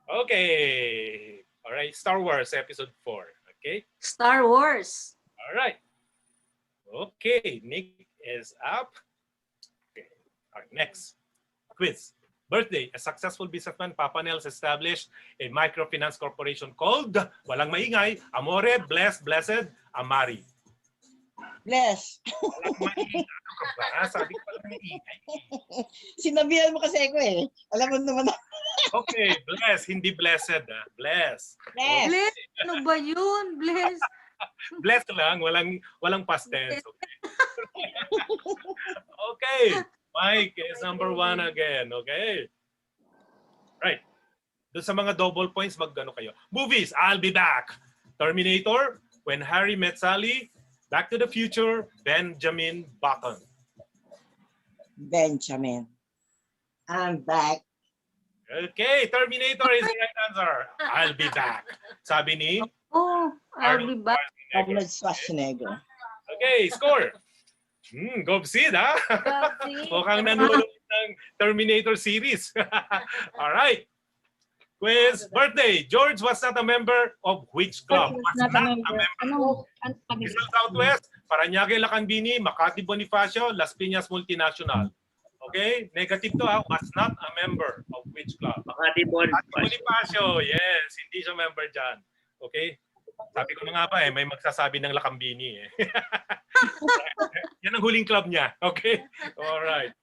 Okay. All right, Star Wars Episode 4. Okay. Star Wars. All right. Okay, Nick is up. Okay. All right, next. Quiz. Birthday. A successful businessman, Papa Nels established a microfinance corporation called, walang maingay, Amore, Blessed, Amari. Bless. Walang maingay. Ano ka ba? Sabi ko walang maingay. Sinabihan mo kasi ako eh. Alam mo naman. Okay, bless, hindi blessed. Bless. Bless. Bless. Ano ba yun? Bless. Bless lang, walang past tense. Okay. Okay. Mike is number 1 again. Okay. Right. Doon sa mga double points, magano kayo. Movies, I'll be back. Terminator, When Harry Met Sally, Back to the Future, Benjamin Button. Benjamin. I'm back. Okay, Terminator is the right answer. I'll be back. Sabi ni I'll be back. Arnold Schwarzenegger. Okay, score. Gobsid, ha? Mukhang nanonood ng Terminator series. All right. Quiz. Birthday. George was not a member of which club? Was not a member. Rizal Southwest, Parañaque Lacandini, Makati Bonifacio, Las Piñas Multinational. Okay? Negative to, ha? Was not a member of which club? Makati Bonifacio. Yes, hindi siya member dyan. Okay? Sabi ko na nga pa may magsasabi ng Lakambini eh. Yan ang huling club niya. Okay? Alright.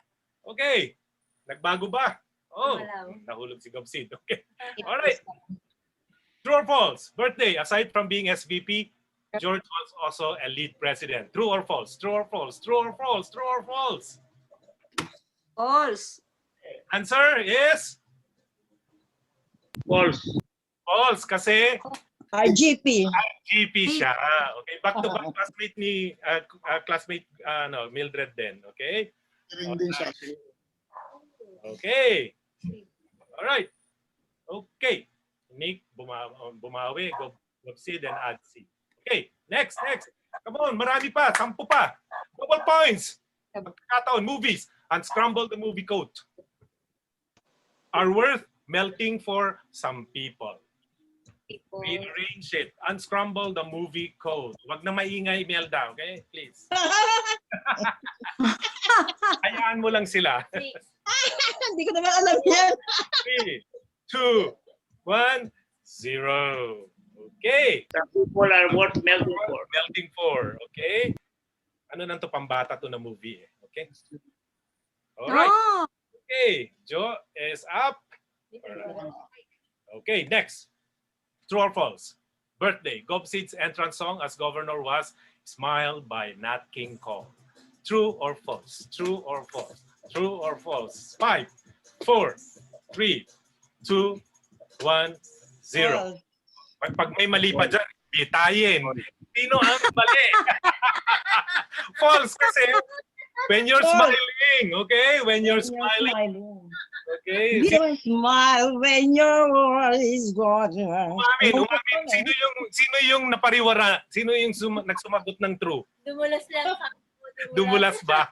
Okay. Nagbago ba? Oh, nahulog si Gobsid. Okay. Alright. True or false? Birthday, aside from being SVP, George was also a lead president. True or false? True or false? True or false? True or false? False. Answer is? False. False kasi RGP. RGP siya. Okay, back to back classmate ni Mildred din, okay? Okay. All right. Okay. Nick bumawi, Gobsid and Adsi. Okay, next. Come on, marami pa, 10 pa. Double points. Pagkakataon, movies. Unscramble the movie code. Are worth melting for some people. Rearrange it. Unscramble the movie code. Wag na maingay, Melda, okay? Please. Hayaan mo lang sila. Hindi ko naman alam yan. 3, 2, 1, 0. Okay. Some people are worth melting for. Melting for, okay? Ano nang to, pambata to na movie, eh. Okay? Alright. Okay, Joe is up. Okay, next. True or false? Birthday. Gobsid's entrance song as governor was Smile by Nat King Cole. True or false? True or false? True or false? 5, 4, 3, 2, 1, 0. Pag may mali pa dyan, bitayin. Sino ang mali? False kasi when you're smiling, okay? When you're smiling. Okay. You smile when your world is gone. Umamin. Sino yung napariwara? Sino yung nagsumagot ng true? Dumulas lang. Dumulas ba?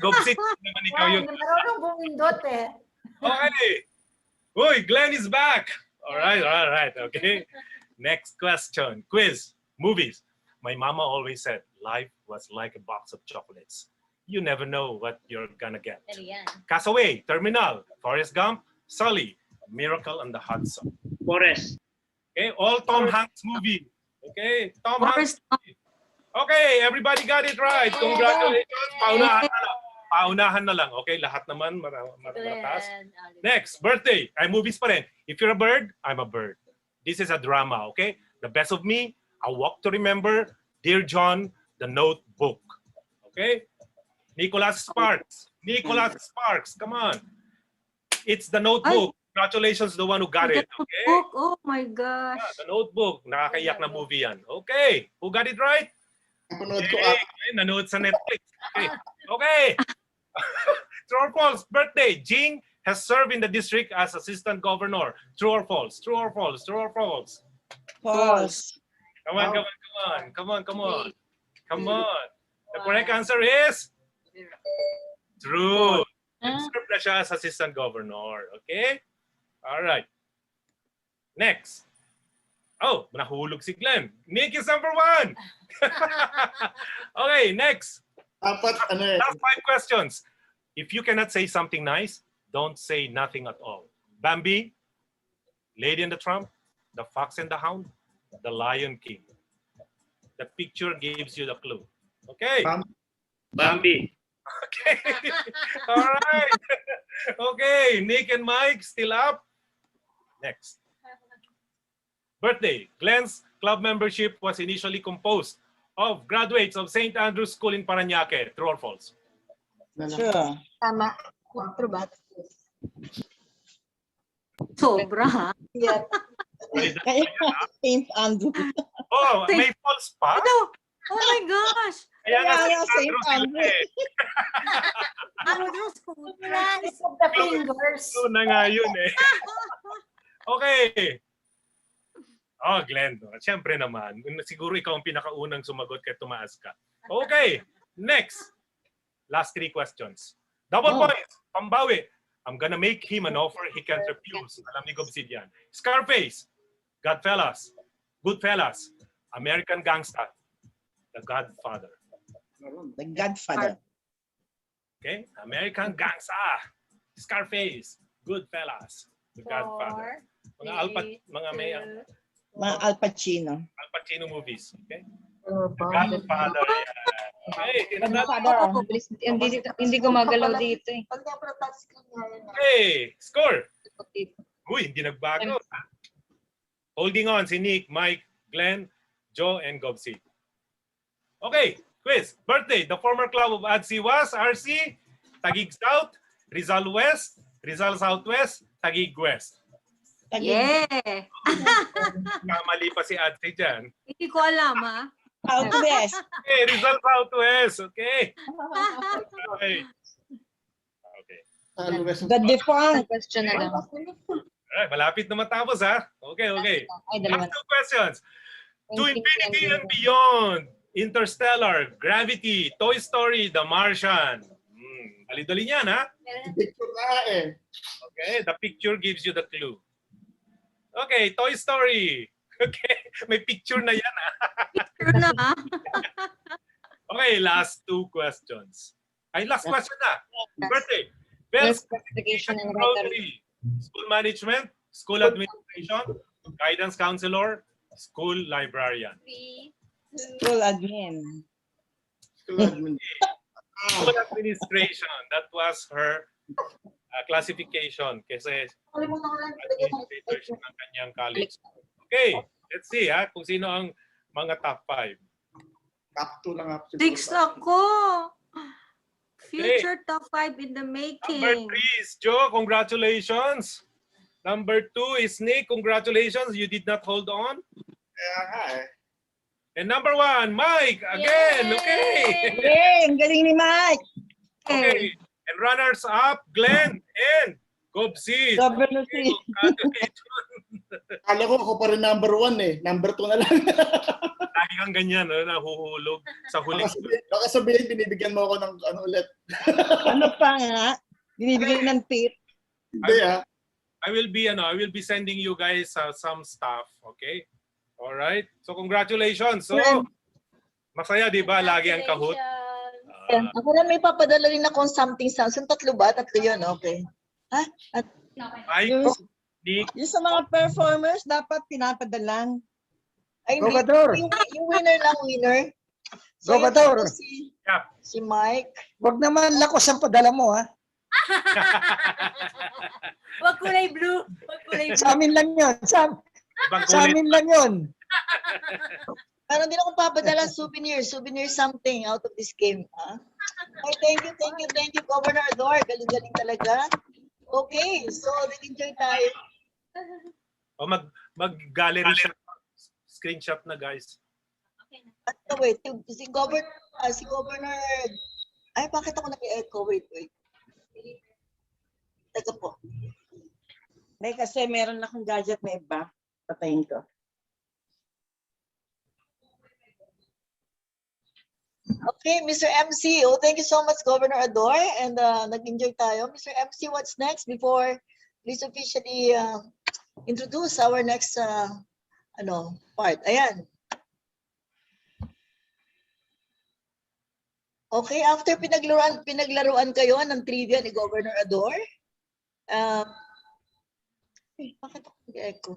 Gobsid naman ikaw yun. Marunong bumindot eh. Okay. Uy, Glenn is back. All right. Okay. Next question. Quiz. Movies. My mama always said life was like a box of chocolates. You never know what you're gonna get. Castaway, Terminal, Forrest Gump, Sully, Miracle on the Hudson. Forrest. Okay, all Tom Hanks movie. Okay, Tom Hanks. Okay, everybody got it right. Congratulations. Paunahan na lang. Okay, lahat naman maratas. Next, birthday. Ay, movies pa rin. If you're a bird, I'm a bird. This is a drama, okay? The Best of Me, A Walk to Remember, Dear John, The Notebook. Okay? Nicholas Sparks. Come on. It's The Notebook. Congratulations, the one who got it. Okay? Oh my gosh. Yeah, The Notebook. Nakakaiyak na movie yan. Okay. Who got it right? Napanood ko nanood sa Netflix. Okay. True or false? Birthday. Jing has served in the district as assistant governor. True or false? True or false? True or false? False. Come on. The correct answer is true. Served na siya as assistant governor. Okay? All right. Next. Oh, nahulog si Glenn. Nick is number 1. Okay, next. Last 5 questions. If you cannot say something nice, don't say nothing at all. Bambi, Lady and the Tramp, The Fox and the Hound, The Lion King. The picture gives you the clue. Okay. Bambi. Okay. All right. Okay, Nick and Mike still up. Next. Birthday. Glenn's club membership was initially composed of graduates of St. Andrew's School in Parañaque. True or false? True. Tama. True ba? Sobra. Yeah. Kaya St. Andrew. Oh, may false pa? Oh my gosh. Kaya nga Kaya St. St. Andrew's Andrew. Slip of the fingers. Ito na nga yun eh. Okay. Oh, Glenn. Siyempre naman. Siguro ikaw ang pinakaunang sumagot kaya tumaas ka. Okay. Next. Last 3 questions. Double points. Pambawi. I'm gonna make him an offer he can't refuse. Alam ni Gobsid yan. Scarface. Godfellas. Goodfellas. American Gangster. The Godfather. The Godfather. Okay? American Gangster. Scarface. Goodfellas. The Godfather. Mga Al Pacino. Al Pacino movies. Okay? The Godfather. Okay, Hindi ko magalaw dito eh. Okay, score. Uy, hindi nagbago. Holding on si Nick, Mike, Glenn, Joe, and Gobsi. Okay, quiz. Birthday. The former club of ADSI was RC, Taguig South, Rizal West, Rizal Southwest, Taguig West. Yeah. Kamali pa si ADSI dyan. Hindi ko alam Southwest. Okay, Rizal Southwest. Okay. Okay. The defunct. Question na lang. Alright, malapit na matapos ha. Okay. Last 2 questions. To Infinity and Beyond, Interstellar, Gravity, Toy Story, The Martian. Dali-dali niyan ha. Picture na eh. Okay, the picture gives you the clue. Okay, Toy Story. Okay, may picture na yan ha. Picture na Okay, last 2 questions. Ay, last question na. Birthday. Best Classification and rotary. School management, school administration, guidance counselor, school librarian. School admin. School administration. That was her classification kasi administrator siya ng kanyang college. Okay, let's see kung sino ang mga top 5. Top 2 lang ako. 6 ako. Future top 5 in the making. Number 3 is Joe. Congratulations. Number 2 is Nick. Congratulations. You did not hold on. Kaya nga eh. And number 1, Mike. Again. Yay! Okay. Yay! Ang galing ni Mike. Okay. And runners up, Glenn and Gobsid. Governor C. Kala ko ako pa rin number 1 eh. Number 2 na lang. Lagi kang ganyan, nahuhulog sa huling. Baka sabihin, binibigyan mo ako ng ano ulit. Ano pa nga? Binibigyan ng tip. Hindi I will be sending you guys some stuff, okay? All right. So congratulations. So masaya 'di ba lagi ang Kahoot? Yan. Ako na may papadala rin akong something. So, tatlo ba? Tatlo yun, okay. Ha? At, Yung sa mga performers, dapat pinapadalan. ay, Gobador. yung winner lang, winner. So, Gobador. Si Mike. Wag naman lakos ang padala mo, ha? Wag kulay blue. Wag kulay blue. Sa amin lang yun. Sa amin lang yun. Pero hindi na akong papadala souvenir something out of this game. Ha? Okay, thank you, Governor Ador. Galing-galing talaga. Okay, so nag-enjoy tayo. O mag-gallery shot, screenshot na guys. Wait, si Governor, ay bakit ako nag-echo? Wait. Teka po. Hindi, kasi meron akong gadget na iba. Patayin ko. Okay, Mr. MC. Oh, thank you so much, Governor Ador. And nag-enjoy tayo. Mr. MC, what's next before please officially introduce our next part? Ayan. Okay, after pinaglaruan kayo ng trivia ni Governor Ador. Bakit ako nag-echo?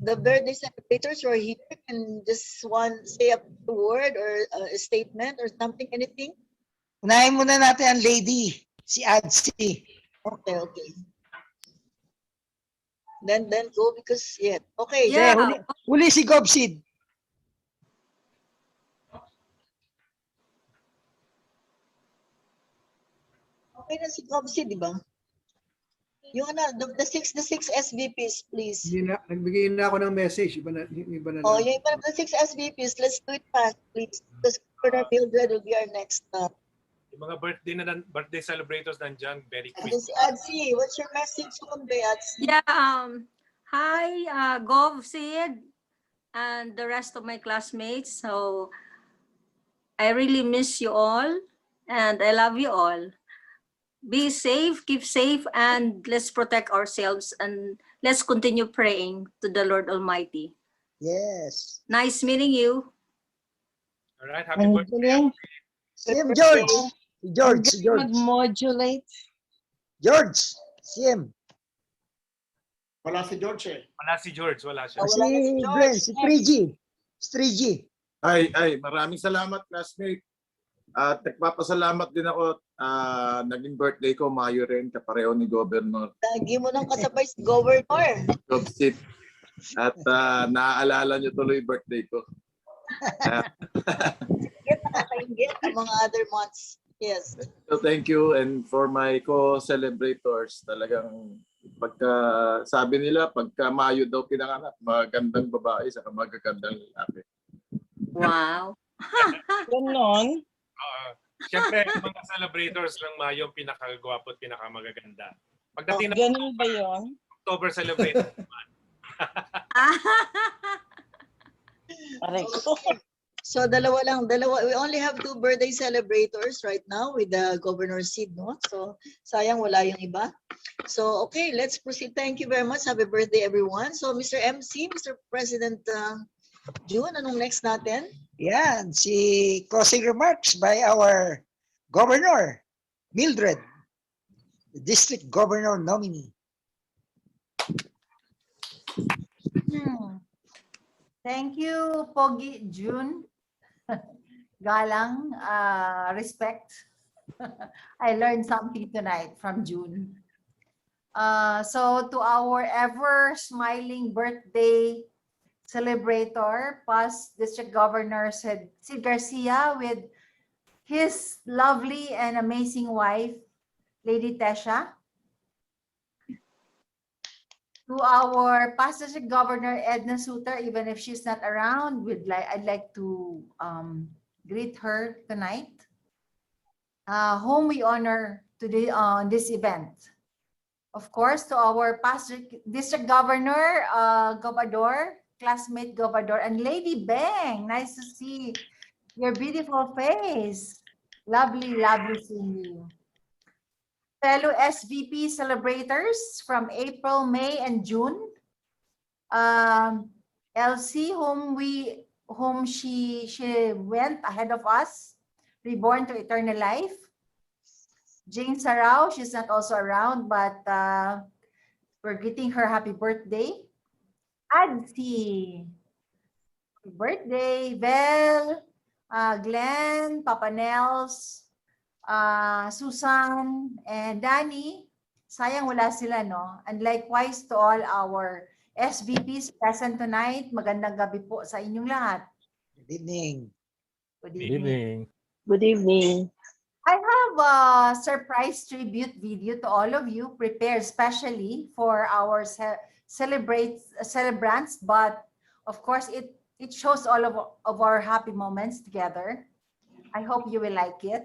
The birthday celebrators were here and just say a word or a statement or something, anything? Unahin muna natin ang lady, si Adsi. Okay. Then go because okay. Yeah. Huli si Gobsid. Okay na si Gobsid, di ba? Yung the six SVPs, please. Nagbigay na ako ng message. Iba na Oh, yung iba the 6 SVPs, let's do it fast, please. Because Governor Mildred will be our next Yung mga birthday celebrators nandyan, very quick. Adsi, what's your message to convey, Adsi? Yeah, hi, Gov Sid, and the rest of my classmates. So, I really miss you all, and I love you all. Be safe, keep safe, and let's protect ourselves, and let's continue praying to the Lord Almighty. Yes. Nice meeting you. All right, happy birthday. Sim, George. George. Mag-modulate. George. Sim. Wala si George eh. Wala si George, wala siya. Si Glenn, si 3G. Si 3G. Ay, maraming salamat, classmate. At nagpapasalamat din ako. Naging birthday ko, Mayo rin, kapareho ni Governor. Lagi mo nang kasabay si Governor. Gobsid. At naaalala niyo tuloy birthday ko. Nakakaingit ang mga other months. Yes. So thank you, and for my co-celebrators, talagang sabi nila, pagka Mayo daw pinanganak, magandang babae sa magagandang lalaki. Wow. Ganon. Siyempre, mga celebrators ng Mayo, pinakagwapo at pinakamagaganda. Pagdating Ganun ba yun? October celebrators naman. So dalawa. We only have 2 birthday celebrators right now with the Governor Sid, no? So sayang wala yung iba. So okay, let's proceed. Thank you very much. Happy birthday, everyone. So Mr. MC, Mr. President June, anong next natin? Yan, si closing remarks by our Governor, Mildred, the District Governor nominee. Thank you, Pogi June. Galang, respect. I learned something tonight from June. So to our ever smiling birthday celebrator, past District Governor Sid Garcia with his lovely and amazing wife, Lady Tesha. To our past District Governor Edna Suter, even if she's not around, I'd like to greet her tonight, whom we honor today on this event. Of course, to our past District Governor, Gobador, classmate Gobador, and Lady Beng. Nice to see your beautiful face. Lovely, lovely seeing you. fellow SVP celebrators from April, May, and June. Elsie, whom she went ahead of us, reborn to eternal life. Jane Sarao, she's not also around, but we're greeting her happy birthday. Adsi, happy birthday. Vel, Glenn, Papa Nels, Susan, and Danny. Sayang wala sila, no? And likewise to all our SVPs present tonight. Magandang gabi po sa inyong lahat. Good evening. Good Good evening. evening. Good evening. I have a surprise tribute video to all of you prepared specially for our celebrants, but of course it shows all of our happy moments together. I hope you will like it.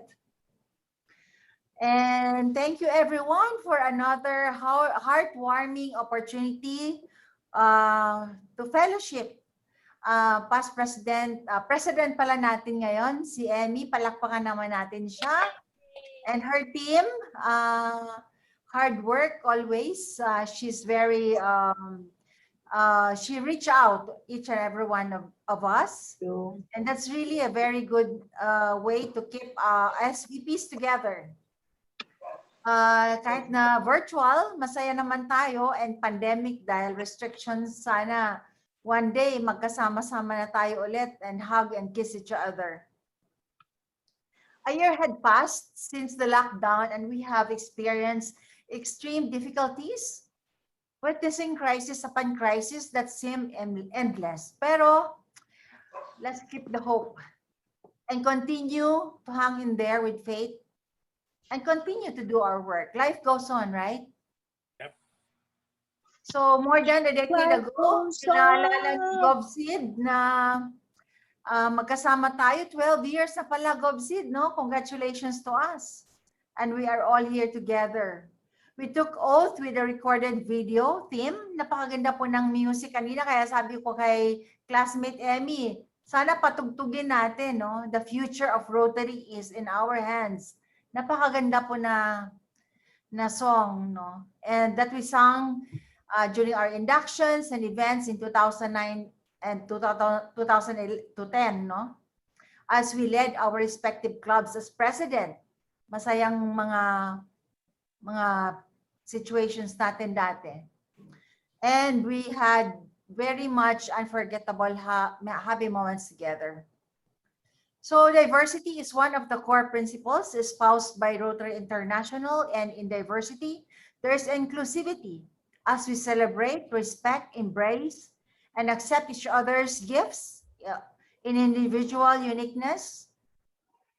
And thank you everyone for another heartwarming opportunity to fellowship. Past President, President pala natin ngayon, si Emmy, palakpakan naman natin siya. And her team, hard work always. She's very, she reached out to each and every one of us. And that's really a very good way to keep SVPs together. Kahit na virtual, masaya naman tayo, and pandemic dahil restrictions, sana one day magkasama-sama na tayo ulit and hug and kiss each other. A year had passed since the lockdown and we have experienced extreme difficulties, witnessing crisis upon crisis that seem endless. Pero let's keep the hope and continue to hang in there with faith and continue to do our work. Life goes on, right? Yep. So more than a decade ago, naalala ni GovSid na magkasama tayo, 12 years na pala GovSid, no? Congratulations to us. And we are all here together. We took oath with a recorded video theme. Napakaganda po ng music kanina, kaya sabi ko kay classmate Emmy, sana patugtugin natin, no? The future of Rotary is in our hands. Napakaganda po na song, no? And that we sang during our inductions and events in 2009 and 2010, no? As we led our respective clubs as president. Masayang mga situations natin dati. And we had very much unforgettable happy moments together. So diversity is one of the core principles espoused by Rotary International, and in diversity, there's inclusivity as we celebrate, respect, embrace, and accept each other's gifts in individual uniqueness,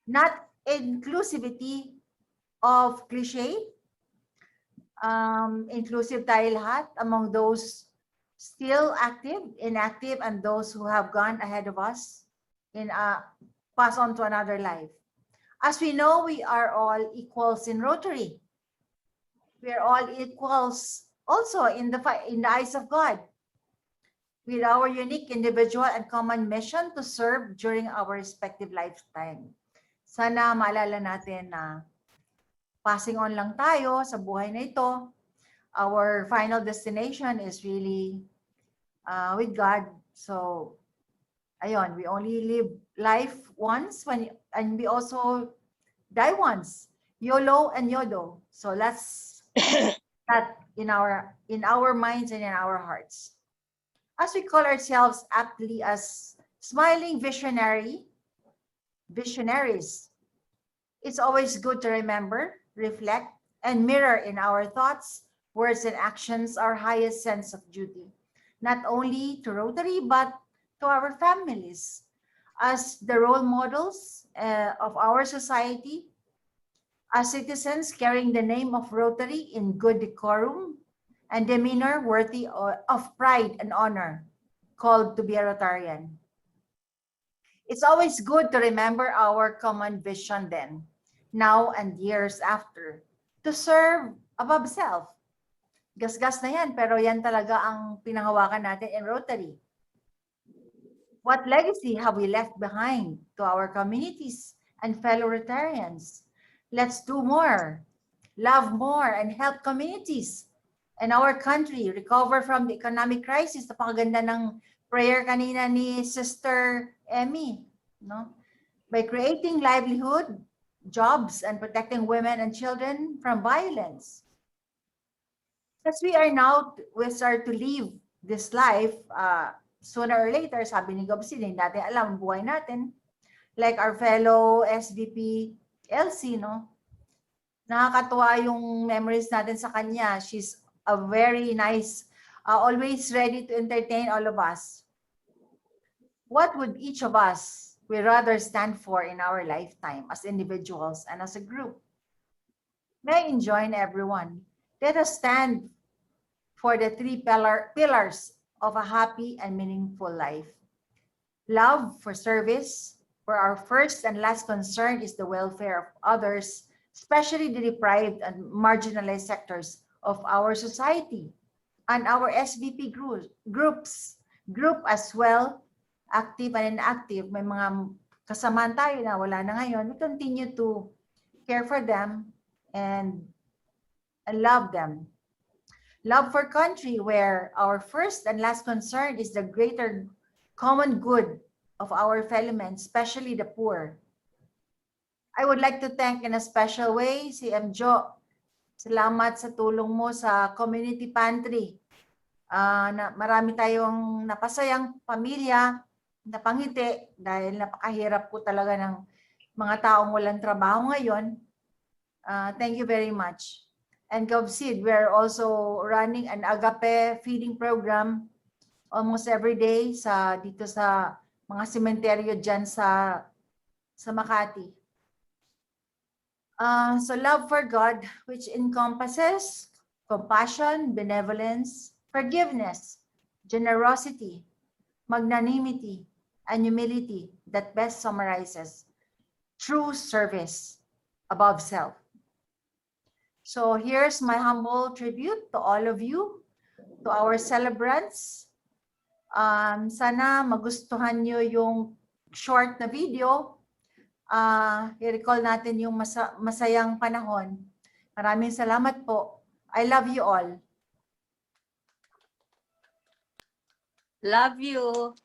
not inclusivity of cliche. Inclusive tayo lahat among those still active, inactive, and those who have gone ahead of us in pass on to another life. As we know, we are all equals in Rotary. We are all equals also in the eyes of God, with our unique individual and common mission to serve during our respective lifetime. Sana maalala natin na passing on lang tayo sa buhay na ito. Our final destination is really with God. So, ayun, we only live life once and we also die once. YOLO and YODO. So let's that in our minds and in our hearts. As we call ourselves aptly as smiling visionaries, it's always good to remember, reflect, and mirror in our thoughts, words, and actions our highest sense of duty, not only to Rotary, but to our families, as the role models of our society, as citizens carrying the name of Rotary in good decorum and demeanor worthy of pride and honor, called to be a Rotarian. It's always good to remember our common vision then, now and years after, to serve above self. Gasgas na yan, pero yan talaga ang pinanghawakan natin in Rotary. What legacy have we left behind to our communities and fellow Rotarians? Let's do more. love more, and help communities and our country recover from the economic crisis. Napakaganda ng prayer kanina ni Sister Emmy, no? By creating livelihood, jobs, and protecting women and children from violence. As we start to live this life, sooner or later, sabi ni Gobsi, hindi natin alam ang buhay natin. Like our fellow SVP Elsie, no? Nakakatuwa yung memories natin sa kanya. She's a very nice, always ready to entertain all of us. What would each of us we rather stand for in our lifetime as individuals and as a group? May I join everyone? Let us stand for the three pillars of a happy and meaningful life. Love for service, where our first and last concern is the welfare of others, especially the deprived and marginalized sectors of our society. And our SVP group as well, active and inactive, may mga kasamaan tayo na wala na ngayon, we continue to care for them and love them. Love for country, where our first and last concern is the greater common good of our fellow men, especially the poor. I would like to thank in a special way si Jo. Salamat sa tulong mo sa community pantry. Marami tayong napasayang pamilya, napangiti dahil napakahirap po talaga ng mga taong walang trabaho ngayon. Thank you very much. And GovSeed, we're also running an agape feeding program almost every day dito sa mga sementeryo dyan sa Makati. So love for God, which encompasses compassion, benevolence, forgiveness, generosity, magnanimity, and humility that best summarizes true service above self. So here's my humble tribute to all of you, to our celebrants. Sana magustuhan nyo yung short na video. I-recall natin yung masayang panahon. Maraming salamat po. I love you all. Love you.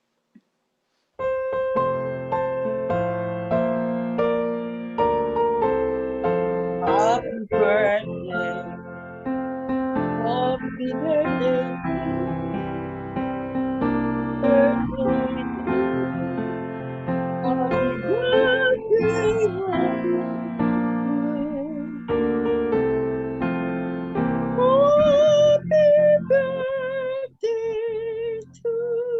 Happy birthday. Happy birthday. Birthday. Happy birthday. Happy birthday to you.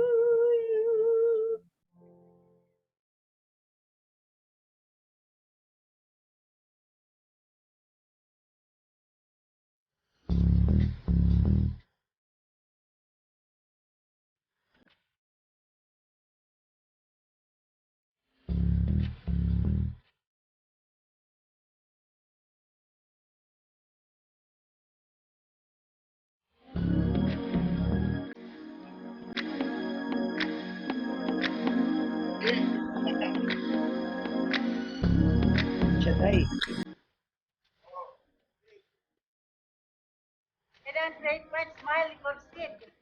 And then great smile, GovSeed.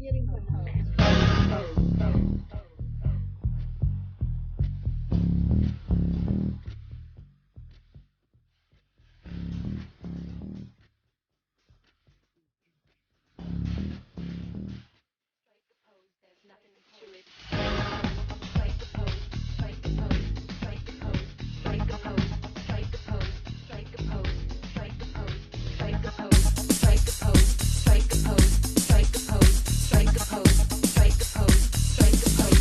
niya rin pala. Strike a pose, strike a pose, strike a pose, strike a pose, strike a pose.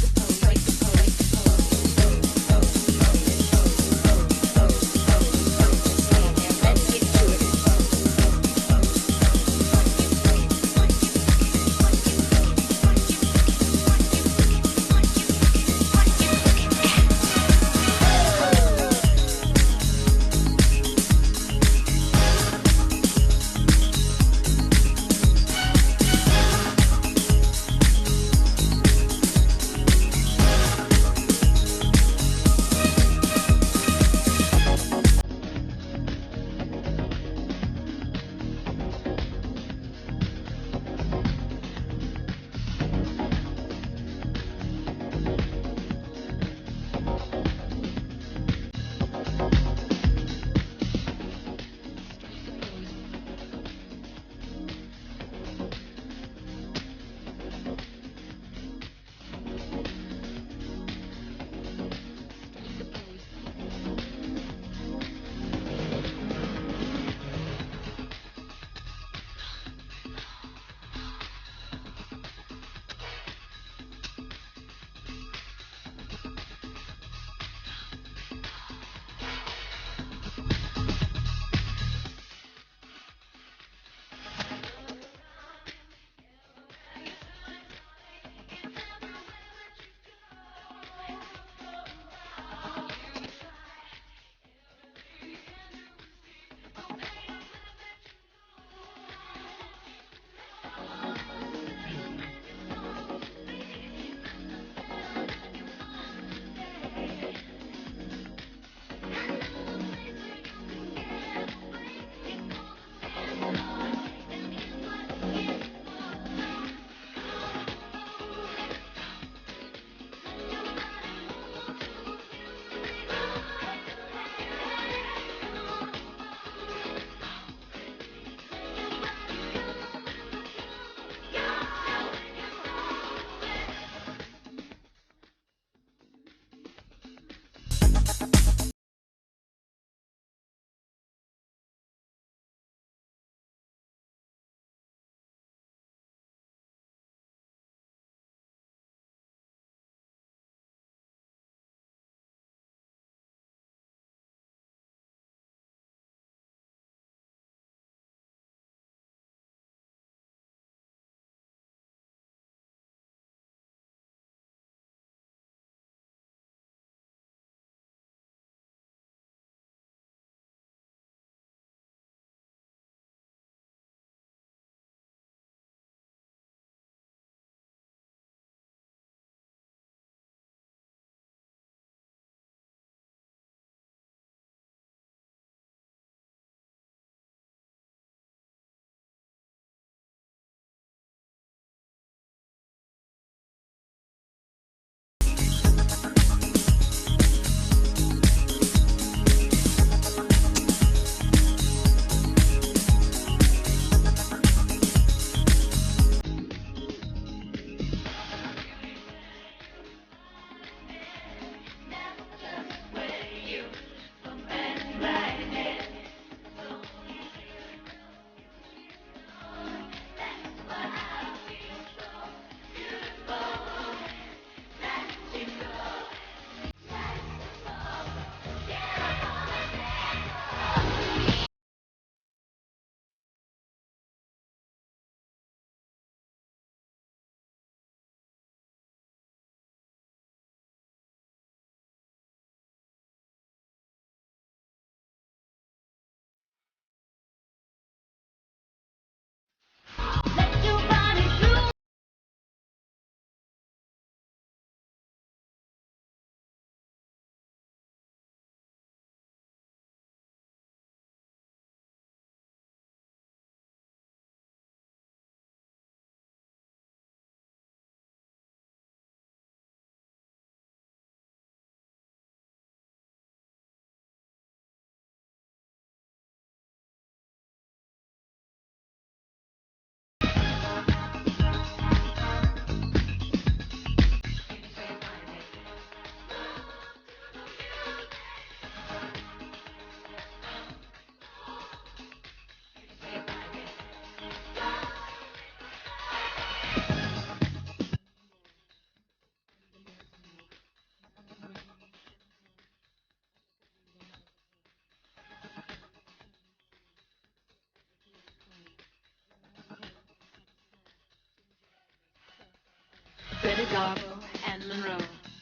Billy Darko and Monroe,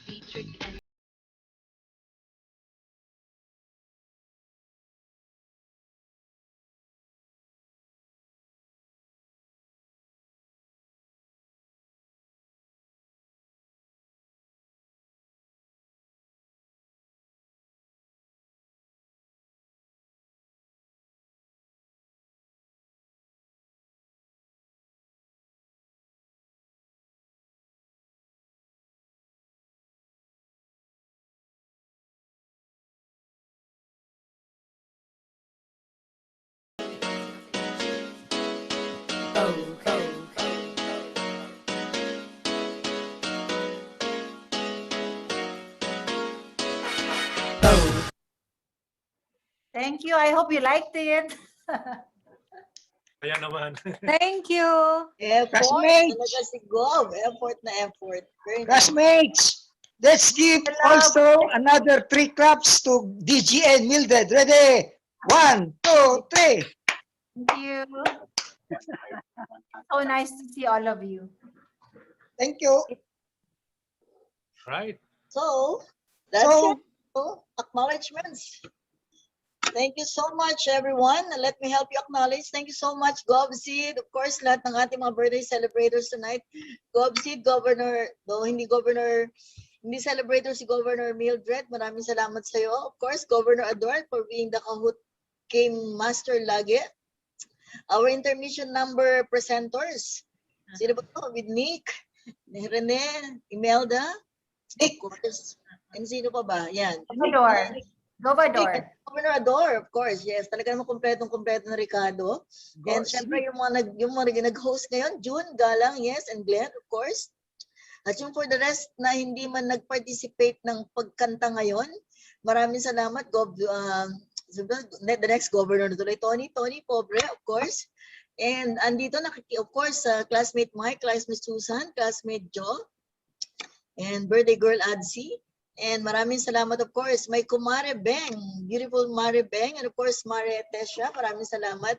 Dietrich and Thank you. I hope you liked it. Kaya naman. Thank you. Effort. Classmates. Talaga si Gov. Effort na effort. Very nice. Classmates, let's give also another 3 claps to DG and Mildred. Ready? 1, 2, 3. Thank you. So nice to see all of you. Thank you. Right. So, that's So- it. So, acknowledgements. Thank you so much, everyone. Let me help you acknowledge. Thank you so much, GovSeed. Of course, lahat ng ating mga birthday celebrators tonight. GovSeed, Governor, though hindi celebrator si Governor Mildred. Maraming salamat sa iyo. Of course, Governor Ador for being the Kahoot Game Master lagi. Our intermission number presenters. Sino ba ito? With Nick, Rene, Imelda, of course. And sino pa ba? Yan. Governor. Governor Ador, of course. Yes, talaga naman kompletong-kompleto na Ricardo. And syempre yung mga nag-host ngayon, June, Galang, yes, and Glenn, of course. At yung for the rest na hindi man nag-participate ng pagkanta ngayon, maraming salamat, the next governor na tuloy, Tony Pobre, of course. And andito, of course, classmate Mike, classmate Susan, classmate Joe, and birthday girl Adsi. And maraming salamat, of course, may Kumare Beng, beautiful Mare Beng, and of course, Mare Tesha, maraming salamat.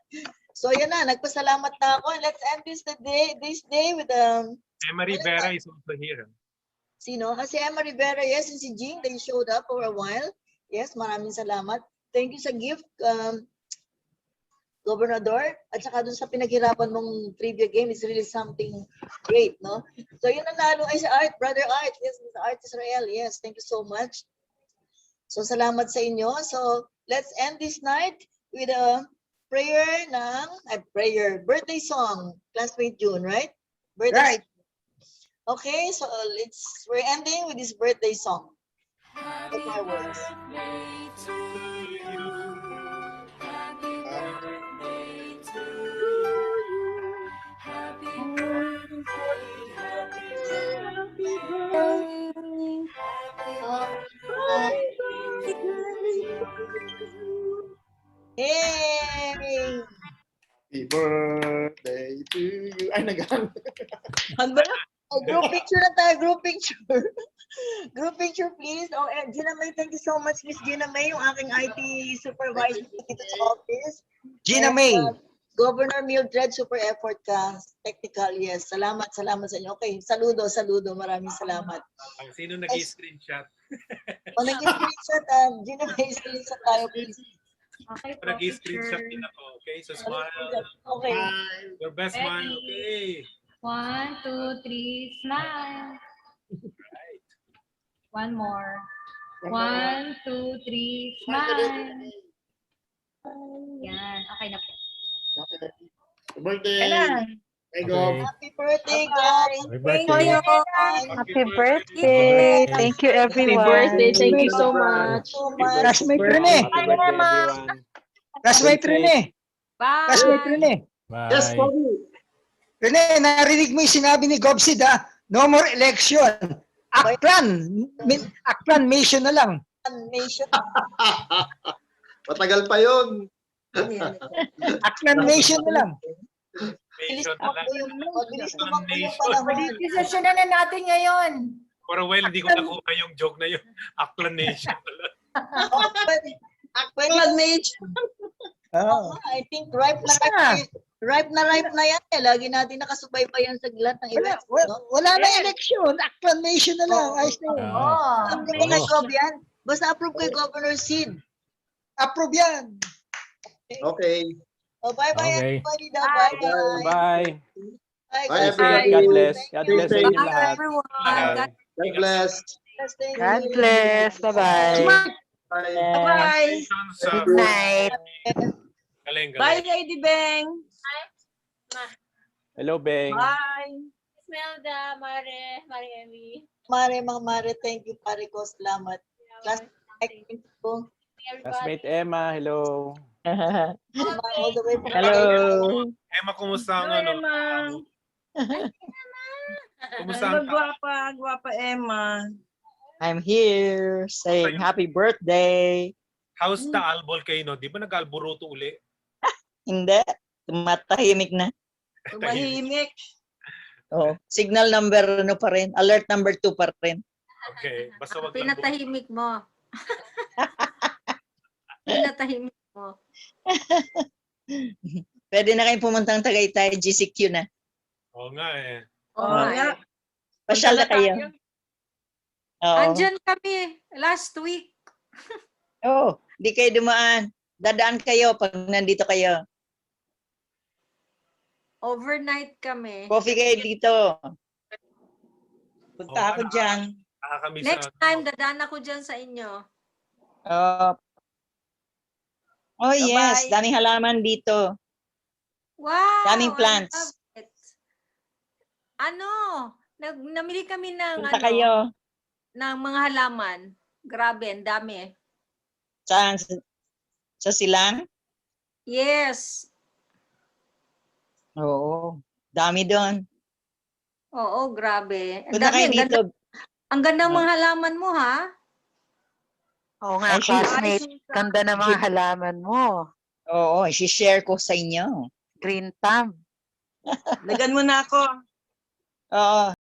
So yan na, nagpasalamat na ako. And let's end this day with Emma Rivera is also here. Sino? Si Emma Rivera, yes, and si Jing, they showed up for a while. Yes, maraming salamat. Thank you sa gift, Gobernador, at saka dun sa pinaghirapan mong trivia game is really something great, no? So yun ang nalo ay si Art, Brother Art, yes, Mr. Art Israel, yes, thank you so much. So salamat sa inyo. So let's end this night with a birthday song, classmate June, right? Birthday. Right. Okay, so we're ending with this birthday song. Happy birthday to you. Happy birthday to you. Happy birthday, happy birthday. Hey! Happy birthday to you. Ay, nag-ano? Ano ba? Group picture na tayo, group picture. Group picture, please. Oh, and Gina May, thank you so much, Miss Gina May, yung aking IT supervisor dito sa office. Gina May. Governor Mildred, super effort ka. Technical, yes. Salamat sa inyo. Okay, saludo. Maraming salamat. Sino nag-screenshot? O, nag-screenshot, Gina May, screenshot tayo, please. Okay, nag-screenshot din ako. Okay, so smile. Okay. Your best smile. Okay. 1, 2, 3, smile. Right. One more. 1, 2, 3, smile. Yan, okay na po. Okay. Happy birthday. Kailan? Hey, Gov. Happy birthday, guys. Happy birthday. Happy birthday. Thank you, everyone. Happy birthday. Thank you so much. Classmate Rene. Happy birthday, everyone. Classmate Rene. Bye. Classmate Rene. Bye. Yes, Bobby. Rene, narinig mo yung sinabi ni GovSeed, ha? No more election. Aklan nation na lang. Nation. Matagal pa yun. Aklan nation na lang. Nation na lang. Decision na natin ngayon. For a while, hindi ko nakuha yung joke na yun. Aklan Nation. Aklan Nation. I think ripe na Ripe na yan eh. Lagi natin nakasubaybayan sa lahat ng events. no? Wala na election. Acclamation na lang. Ayos na yun. Approve ko kay Gov yan. Basta approve kay Governor Sid. Approve yan. Okay. Oh, bye-bye Okay. everybody. Bye-bye. Bye. Bye. Bye, God everybody. God bless. Thank God you. bless sa inyo Bye, lahat. everyone. Bye. God bless. Thank God you. bless. Bye-bye. Bye. Bye. Good night. Bye, Lady Beng. Hello, Beng. Bye. Esmeralda, Mare, Emmy. Mga Mare, thank you. Pare ko, salamat. Class, thank you. Classmate Emma, hello. All the way from Hello. Emma, kumusta ang ano? Emma. Kumusta ang Gwapa Emma. I'm here saying happy birthday. How's the albol kayo, no? Di ba nag-alburuto uli? Hindi, tumatahimik na. Tumahimik. Oh, signal number ano pa rin, alert number 2 pa rin. Okay, basta wag lang Pinatahimik mo. Pinatahimik mo. Pwede na kayong pumuntang Tagaytay, GCQ na. Oo nga eh. Oo nga. Pasyal na kayo. Oo. Andyan kami last week. Oh, di kayo dumaan. Dadaan kayo pag nandito kayo. Overnight kami. Coffee kayo dito. Punta ako dyan. Next time, dadaan ako dyan sa inyo. Oh yes, Bye-bye. daming halaman dito. Wow! Daming I plants. love it. Ano? Namili kami ng Punta kayo. ng mga halaman. Grabe, ang dami. Saan? Sa silang? Yes. Oo. Dami doon. Oo, grabe. Ang Punta dami. kayo Ang dito. ganda, ang ganda ng mga halaman mo, ha? Oo nga, classmate. Ganda ng mga halaman mo. Oo, i-share ko sa inyo. Green thumb. Lagan mo na ako. Oo.